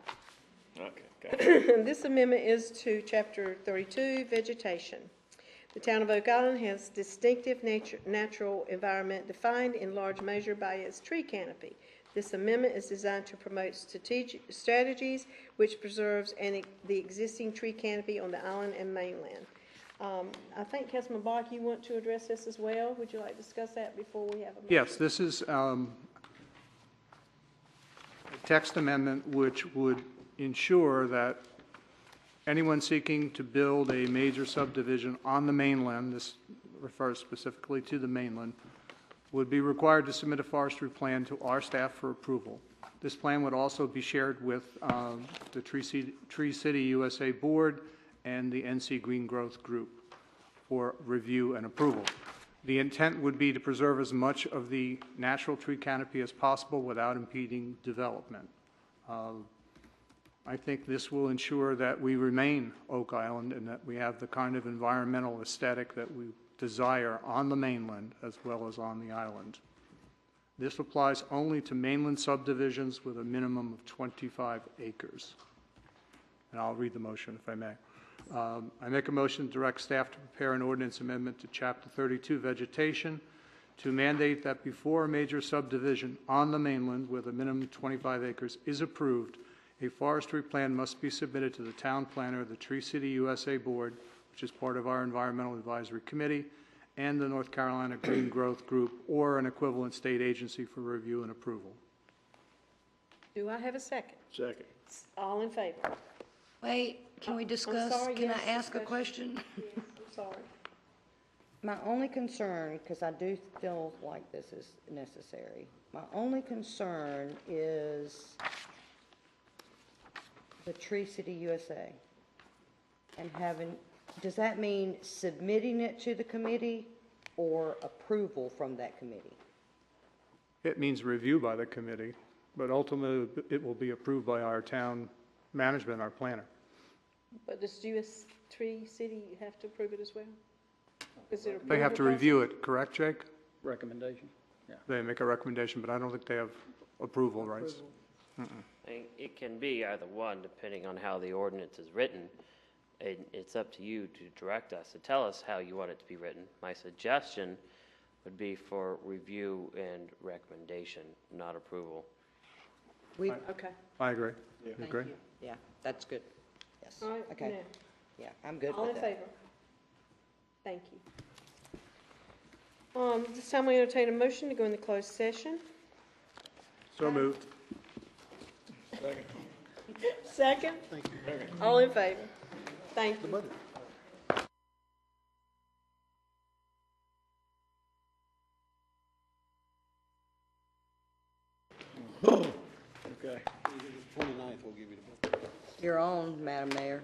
Okay, This amendment is to Chapter 32, Vegetation. The town of Oak Island has distinctive natural environment defined in large measure by its tree canopy. This amendment is designed to promote strategies which preserves the existing tree canopy on the island and mainland. I think, Councilman Bach, you want to address this as well. Would you like to discuss that before we have a motion? Yes, this is a text amendment which would ensure that anyone seeking to build a major subdivision on the mainland, this refers specifically to the mainland, would be required to submit a forestry plan to our staff for approval. This plan would also be shared with the Tree City USA Board and the NC Green Growth Group for review and approval. The intent would be to preserve as much of the natural tree canopy as possible without impeding development. I think this will ensure that we remain Oak Island and that we have the kind of environmental aesthetic that we desire on the mainland as well as on the island. This applies only to mainland subdivisions with a minimum of 25 acres. And I'll read the motion if I may. I make a motion to direct staff to prepare an ordinance amendment to Chapter 32 Vegetation to mandate that before a major subdivision on the mainland with a minimum of 25 acres is approved, a forestry plan must be submitted to the town planner, the Tree City USA Board, which is part of our Environmental Advisory Committee, and the North Carolina Green Growth Group, or an equivalent state agency for review and approval. Do I have a second? Second. All in favor? Wait, can we discuss? sorry, Can yes, I ask a discussion. question? Yes, I'm sorry. My only concern, because I do feel like this is necessary, my only concern is the Tree City USA. And does that mean submitting it to the committee or approval from that committee? It means review by the committee, but ultimately it will be approved by our town management, our planner. But does US Tree City have to approve it as well? Is it They have to approval review it, correct, Jake? Recommendation, yeah. They make a recommendation, but I don't think they have approval rights. I mean, it can be either one, depending on how the ordinance is written. It's up to you to direct us, to tell us how you want it to be written. My suggestion would be for review and recommendation, not approval. We, Okay. I agree. thank Agree? you. Yeah, that's good. Yes. All right, Okay. now, Yeah, I'm good all in with that. favor? Thank you. This time we entertain a motion to go into closed session. So moved. Second? Thank you. All in favor? Thank you. Okay. 29th, we'll give you the book. You're on, Madam Mayor.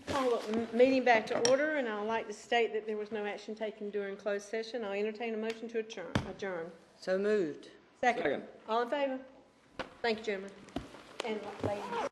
Call the meeting back to order, and I would like to state that there was no action taken during closed session. I'll entertain a motion to adjourn. So moved. Second. All in favor? Thank you, gentlemen and ladies.